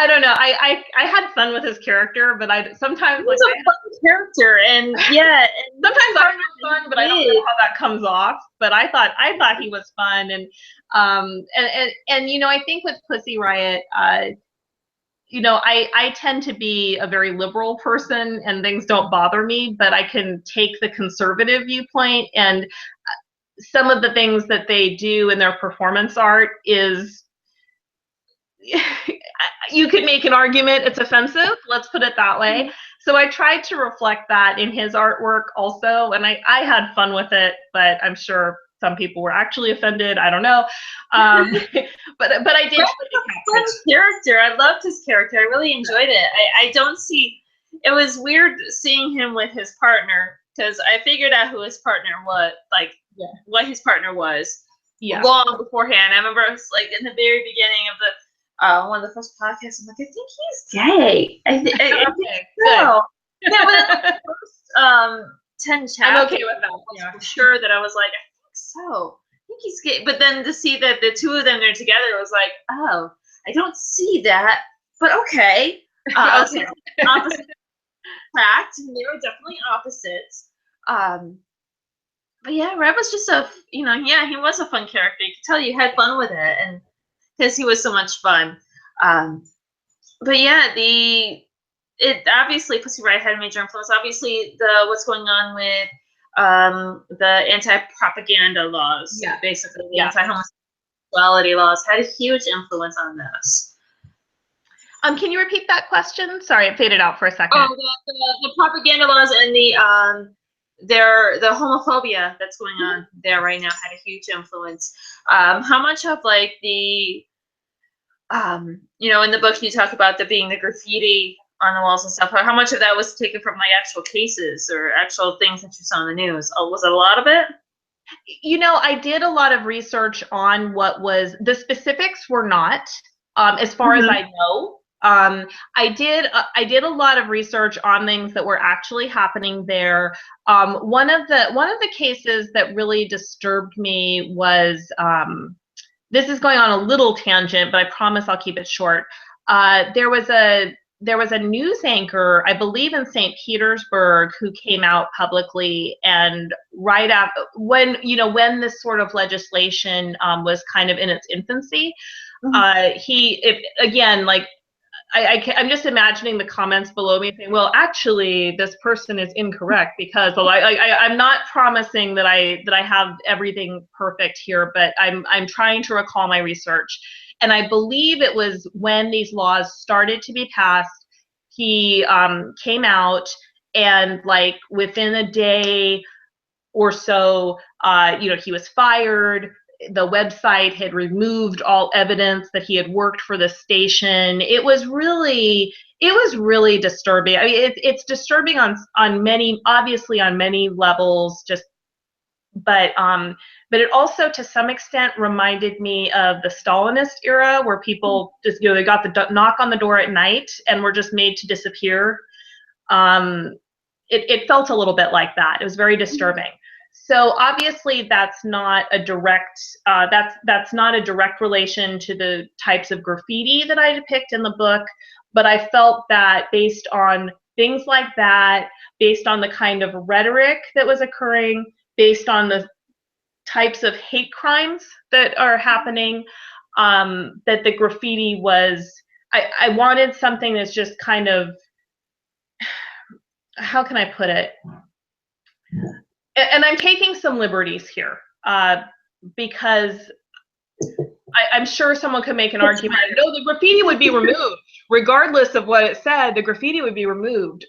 don't know. I had fun with his character, but sometimes he's a fun character, and sometimes I have fun, but I don't know how that comes off. But I thought he was fun, and I think with Pussy Riot, I tend to be a very liberal person, and things don't bother me, but I can take the conservative viewpoint, and some of the things that they do in their performance art is. You could make an argument it's offensive, let's put it that way. So I tried to reflect that in his artwork also, and I had fun with it, but I'm sure some people were actually offended. I don't know. But I did. His character, I loved his character. I really enjoyed it. I don't see. It was weird seeing him with his partner, because I figured out who his partner was, what his partner was, long beforehand. I remember it was in the very beginning of the. One of the first podcasts, I'm like, I think he's gay. I think so. Yeah, but the first 10 chapters, I'm okay with that. Yeah, for sure that I was like, I think so. I think he's gay. But then to see that the 2 of them are together, it was like, oh, I don't see that. But okay. So opposite fact, and they were definitely opposites. But yeah, Rev was just he was a fun character. You could tell you had fun with it, and because he was so much fun. But yeah, it obviously Pussy Riot had a major influence. Obviously, what's going on with the anti-propaganda laws, basically the anti-homosexuality laws, had a huge influence on this. Can you repeat that question? Sorry, it faded out for a second. Oh, the propaganda laws and the homophobia that's going on there right now had a huge influence. How much of like the in the book you talk about being the graffiti on the walls and stuff. How much of that was taken from like actual cases or actual things that you saw in the news? Was it a lot of it? I did a lot of research on what was the specifics were not, as far as I know. I did a lot of research on things that were actually happening there. One of the cases that really disturbed me was, this is going on a little tangent, but I promise I'll keep it short. There was a news anchor, I believe in St. Petersburg, who came out publicly, and right after when this sort of legislation was kind of in its infancy, I'm just imagining the comments below me saying, well, actually, this person is incorrect because I'm not promising that I have everything perfect here, but I'm trying to recall my research. And I believe it was when these laws started to be passed, he came out, and like within a day or so, he was fired. The website had removed all evidence that he had worked for the station. It was really disturbing. I mean, it's disturbing on many, obviously on many levels, but it also to some extent reminded me of the Stalinist era, where people just, they got the knock on the door at night and were just made to disappear. It felt a little bit like that. It was very disturbing. So obviously that's not a direct relation to the types of graffiti that I depict in the book, but I felt that based on things like that, based on the kind of rhetoric that was occurring, based on the types of hate crimes that are happening, that the graffiti was, I wanted something that's just kind of, how can I put it? And I'm taking some liberties here, because I'm sure someone could make an argument, no, the graffiti would be removed. Regardless of what it said, the graffiti would be removed.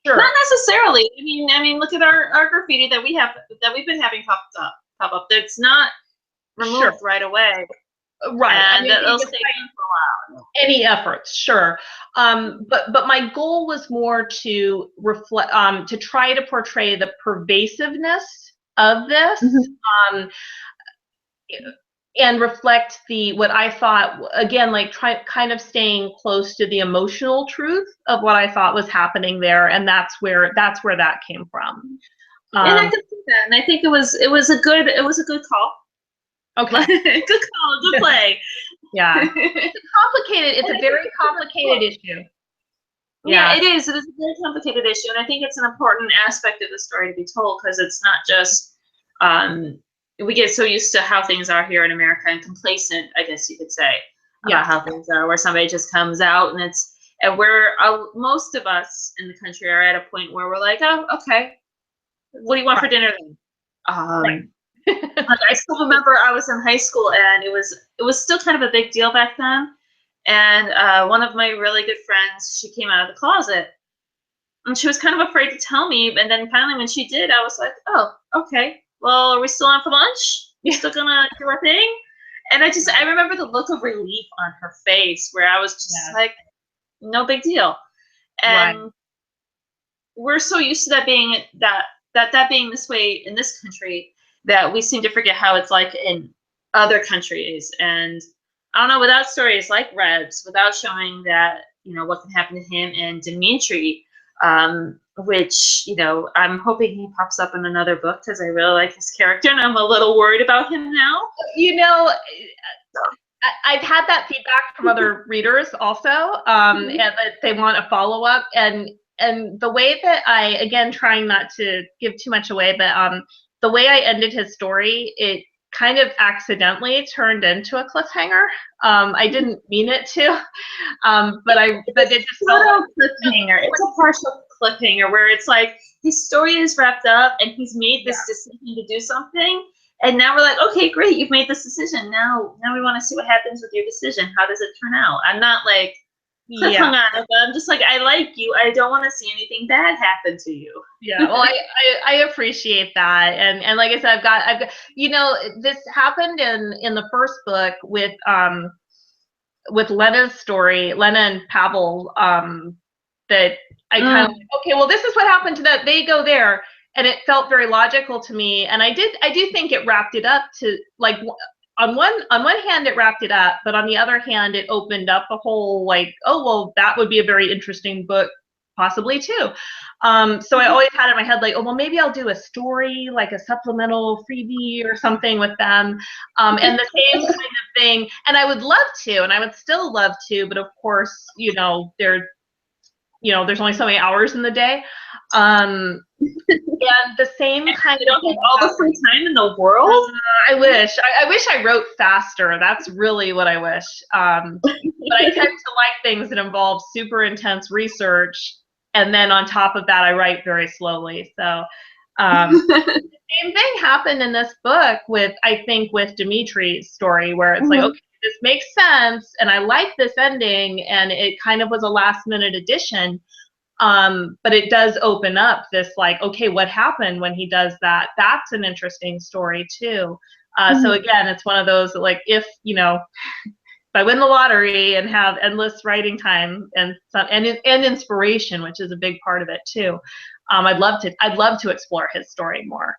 Sure. Not necessarily. I mean, look at our graffiti that we've been having pop up. That's not removed right away. Right. And it'll stay in for a while. Any efforts, sure. But my goal was more to reflect, to try to portray the pervasiveness of this, and reflect what I thought, again, like kind of staying close to the emotional truth of what I thought was happening there, and that's where that came from. And I can see that, and I think it was a good call. Okay. Good call, good play. Yeah. It's a very complicated issue. Yeah, it is. It is a very complicated issue, and I think it's an important aspect of the story to be told, because it's not just we get so used to how things are here in America and complacent, I guess you could say, about how things are, where somebody just comes out and we're most of us in the country are at a point where we're like, oh, okay, what do you want for dinner then? I still remember I was in high school, and it was still kind of a big deal back then. And one of my really good friends, she came out of the closet, and she was kind of afraid to tell me. And then finally, when she did, I was like, oh, okay. Well, are we still on for lunch? You still gonna do our thing? And I remember the look of relief on her face, where I was just like, no big deal. And we're so used to that being that being this way in this country, that we seem to forget how it's like in other countries. And I don't know, without stories like Reb's, without showing that, what can happen to him and Dimitri, which, I'm hoping he pops up in another book, because I really like his character, and I'm a little worried about him now. I've had that feedback from other readers also, and that they want a follow-up. And the way that again, trying not to give too much away, but the way I ended his story, it kind of accidentally turned into a cliffhanger. I didn't mean it to, but it just felt like cliffhanger. It's a partial cliffhanger where it's like his story is wrapped up, and he's made this decision to do something, and now we're like, okay, great, you've made this decision. Now we want to see what happens with your decision. How does it turn out? I'm not like cliffhanger on it, but I'm just like, I like you. I don't want to see anything bad happen to you. Yeah, well, I appreciate that, and like I said, I've got, you know, this happened in the first book with Lena's story, Lena and Pavel, that I kind of, okay, well, this is what happened to that. They go there, and it felt very logical to me, and I do think it wrapped it up to, like, on one hand it wrapped it up, but on the other hand it opened up a whole, like, oh, well, that would be a very interesting book possibly too. So I always had in my head, like, oh, well, maybe I'll do a story, like a supplemental freebie or something with them, and the same kind of thing. And I would love to, and I would still love to, but of course, you know, there's only so many hours in the day. And the same kind of, don't have all the free time in the world. I wish I wrote faster. That's really what I wish. But I tend to like things that involve super intense research, and then on top of that, I write very slowly. So the same thing happened in this book with Dimitri's story, where it's like, okay, this makes sense, and I like this ending, and it kind of was a last minute addition. But it does open up this, like, okay, what happened when he does that? That's an interesting story too. So again, it's one of those that, like, if I win the lottery and have endless writing time and inspiration, which is a big part of it too, I'd love to explore his story more.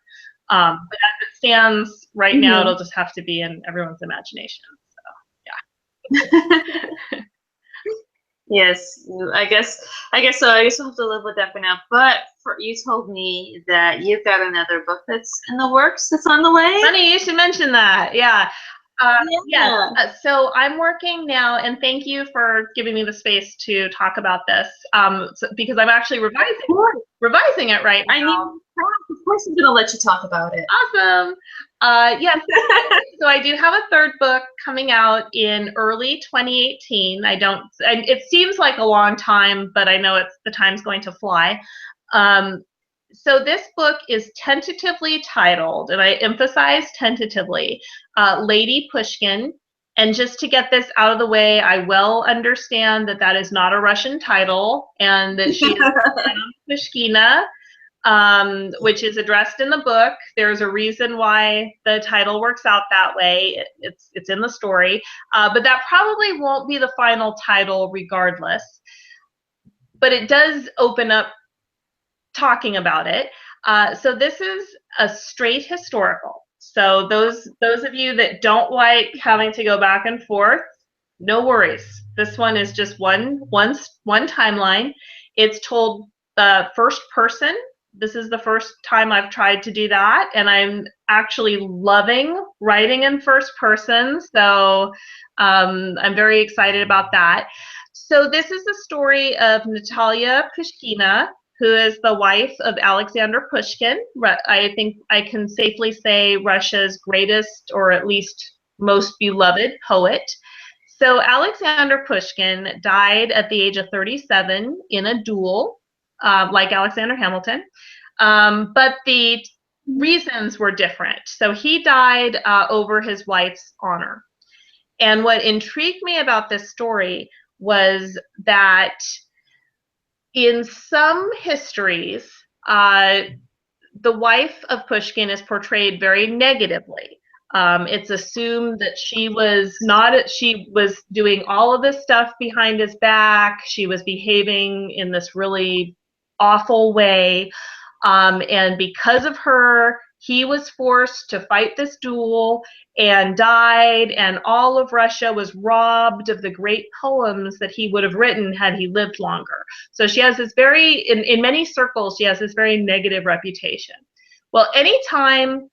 But as it stands right now, it'll just have to be in everyone's imagination. So yeah. Yes, I guess so. I guess we'll have to live with that for now. But you told me that you've got another book that's in the works, that's on the way. Funny you should mention that. Yeah. Yes. So I'm working now, and thank you for giving me the space to talk about this, because I'm actually revising it right now. I mean, of course I'm going to let you talk about it. Awesome. Yes. So I do have a third book coming out in early 2018. It seems like a long time, but I know the time's going to fly. So this book is tentatively titled, and I emphasize tentatively, Lady Pushkin. And just to get this out of the way, I well understand that that is not a Russian title, and that she is Pushkina, which is addressed in the book. There's a reason why the title works out that way. It's in the story, but that probably won't be the final title regardless. But it does open up talking about it. So this is a straight historical. So those of you that don't like having to go back and forth, no worries. This one is just one timeline. It's told first person. This is the first time I've tried to do that, and I'm actually loving writing in first person. So I'm very excited about that. So this is the story of Natalia Pushkina, who is the wife of Alexander Pushkin. I think I can safely say Russia's greatest, or at least most beloved poet. So Alexander Pushkin died at the age of 37 in a duel, like Alexander Hamilton, but the reasons were different. So he died over his wife's honor. And what intrigued me about this story was that in some histories, the wife of Pushkin is portrayed very negatively. It's assumed that she was doing all of this stuff behind his back. She was behaving in this really awful way. And because of her, he was forced to fight this duel and died, and all of Russia was robbed of the great poems that he would have written had he lived longer. So she has this in many circles, she has this very negative reputation. Well, anytime,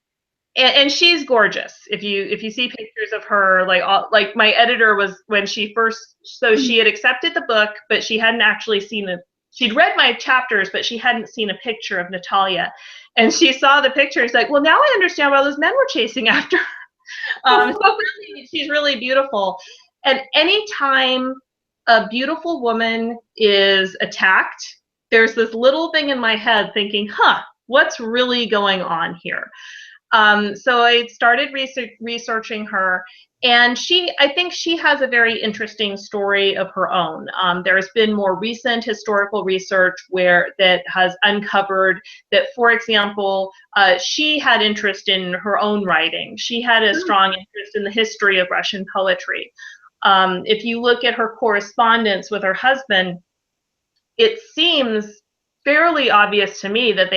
and she's gorgeous. If you see pictures of her, like my editor was, when she first, so she had accepted the book, but she hadn't actually seen it. She'd read my chapters, but she hadn't seen a picture of Natalia. And she saw the picture and she's like, well, now I understand why those men were chasing after her. So really, she's really beautiful. And anytime a beautiful woman is attacked, there's this little thing in my head thinking, what's really going on here? So I started researching her, and I think she has a very interesting story of her own. There's been more recent historical research that has uncovered that, for example, she had interest in her own writing. She had a strong interest in the history of Russian poetry. If you look at her correspondence with her husband, it seems fairly obvious to me that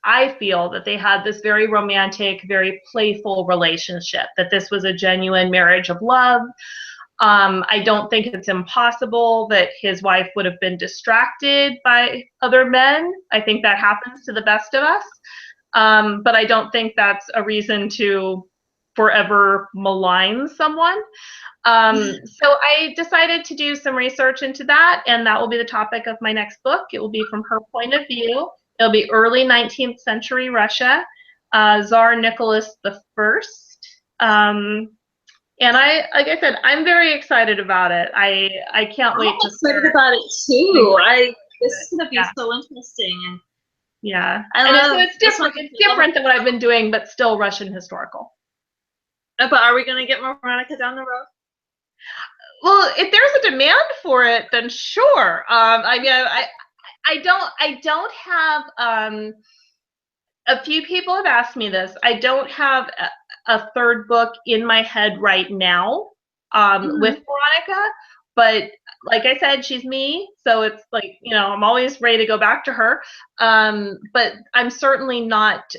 I feel that they had this very romantic, very playful relationship, that this was a genuine marriage of love. I don't think it's impossible that his wife would have been distracted by other men. I think that happens to the best of us. But I don't think that's a reason to forever malign someone. So I decided to do some research into that, and that will be the topic of my next book. It will be from her point of view. It'll be early 19th century Russia, Tsar Nicholas the First. And like I said, I'm very excited about it. I can't wait to start. I'm excited about it too. This is going to be so interesting. And yeah, so it's different. It's different than what I've been doing, but still Russian historical. But are we going to get more Veronica down the road? Well, if there's a demand for it, then sure. I mean, I don't have. A few people have asked me this. I don't have a third book in my head right now with Veronica, but like I said, she's me, so it's like, I'm always ready to go back to her. But I'm certainly not.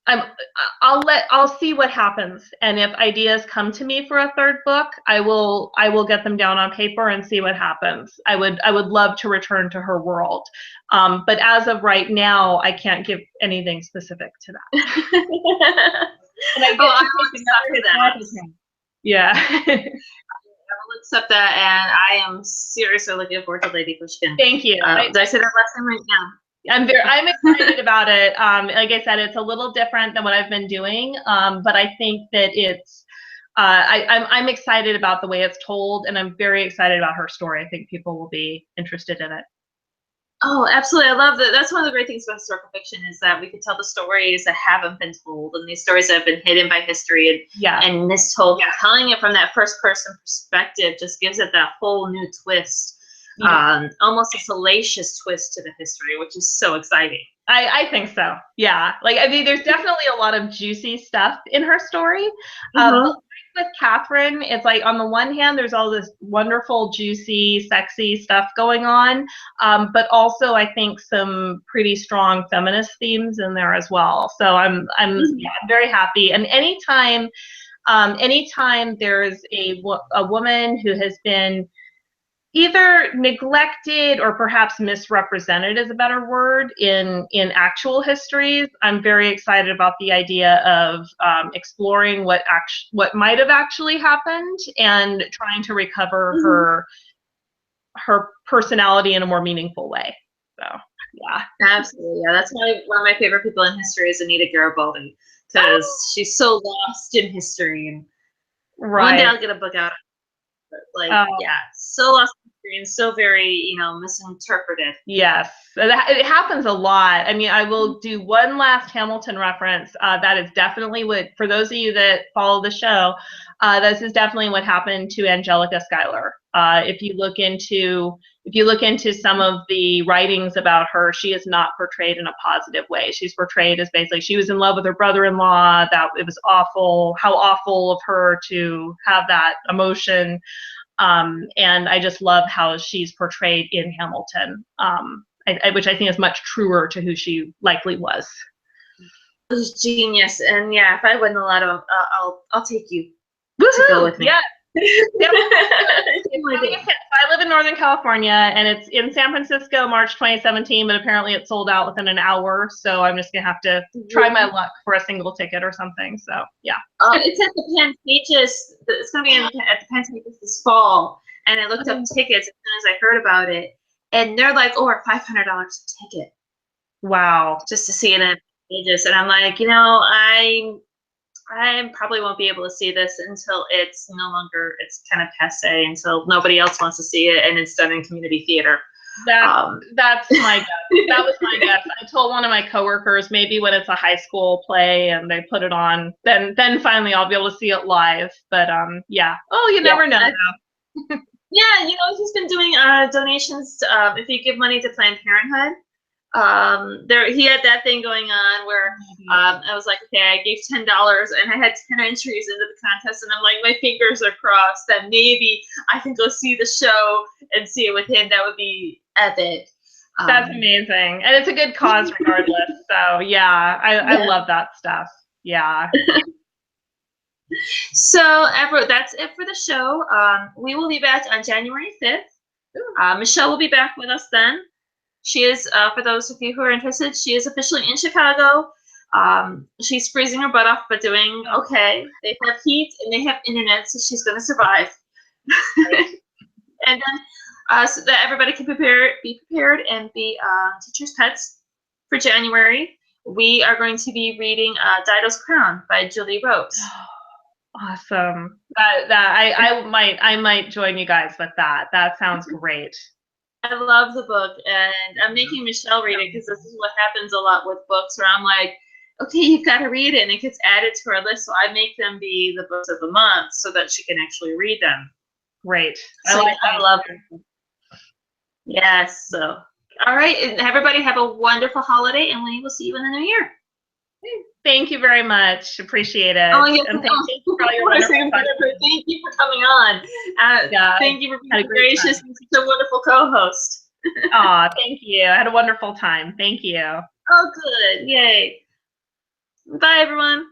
I'll see what happens, and if ideas come to me for a third book, I will get them down on paper and see what happens. I would love to return to her world, but as of right now, I can't give anything specific to that. And I that. Yeah. I will accept that, and I am seriously looking forward to Lady Pushkin. Thank you. Did I say that last time right now? I'm excited about it. Like I said, it's a little different than what I've been doing, but I think that it's. I'm excited about the way it's told, and I'm very excited about her story. I think people will be interested in it. Oh, absolutely! I love that. That's one of the great things about historical fiction is that we can tell the stories that haven't been told, and these stories that have been hidden by history, and mistold. Yeah. Telling it from that first-person perspective just gives it that whole new twist. Yeah. Almost a salacious twist to the history, which is so exciting. I think so. Yeah. Like, I mean, there's definitely a lot of juicy stuff in her story. But with Catherine, it's like, on the one hand, there's all this wonderful, juicy, sexy stuff going on. But also, I think some pretty strong feminist themes in there as well. So I'm very happy. And anytime there's a woman who has been either neglected or perhaps misrepresented is a better word in actual histories, I'm very excited about the idea of exploring what might have actually happened and trying to recover her personality in a more meaningful way. So yeah, absolutely. Yeah, that's one of my favorite people in history is Anita Garibaldi, because she's so lost in history, and one day I'll get a book out of her. Like, so lost and so very, misinterpreted. Yes, it happens a lot. I mean, I will do one last Hamilton reference. That is definitely for those of you that follow the show, this is definitely what happened to Angelica Schuyler. If you look into some of the writings about her, she is not portrayed in a positive way. She's portrayed as basically she was in love with her brother-in-law, that it was awful, how awful of her to have that emotion. And I just love how she's portrayed in Hamilton, which I think is much truer to who she likely was. It was genius, and yeah, if I win the lotto, I'll take you to go with me. Yeah. I live in Northern California, and it's in San Francisco, March 2017, but apparently it sold out within an hour, so I'm just gonna have to try my luck for a single ticket or something. So yeah. It's at the Pantages. It's gonna be at the Pantages this fall, and I looked up tickets as soon as I heard about it, and they're like over $500 a ticket. Wow. Just to see it at Pantages, and I'm like, I probably won't be able to see this until it's kind of passe, until nobody else wants to see it and it's done in community theater. That's my guess. That was my guess. I told one of my coworkers maybe when it's a high school play and they put it on, then finally I'll be able to see it live. But yeah. Oh, you never know. Yeah, he's been doing donations. If you give money to Planned Parenthood, he had that thing going on where I was like, okay, I gave $10 and I had 10 entries into the contest, and I'm like, my fingers are crossed that maybe I can go see the show and see it with him. That would be epic. That's amazing, and it's a good cause regardless. So yeah, I love that stuff. Yeah. So that's it for the show. We will be back on January 5th. Michelle will be back with us then. She is, for those of you who are interested, she is officially in Chicago. She's freezing her butt off, but doing okay. They have heat and they have internet, so she's going to survive. And then, so that everybody can be prepared and be teachers' pets for January. We are going to be reading Dido's Crown by Julie Rose. Awesome. I might join you guys with that. That sounds great. I love the book, and I'm making Michelle read it because this is what happens a lot with books where I'm like, okay, you've got to read it, and it gets added to our list, so I make them be the books of the month so that she can actually read them. Great. So I love it. Yes. So, all right, and everybody have a wonderful holiday, and we will see you in the new year. Thank you very much. Appreciate it. Oh, yes. And thank you for all your wonderful Thank you for coming on. Thank you for being gracious and such a wonderful co-host. Aw, thank you. I had a wonderful time. Thank you. Oh, good. Yay. Bye, everyone.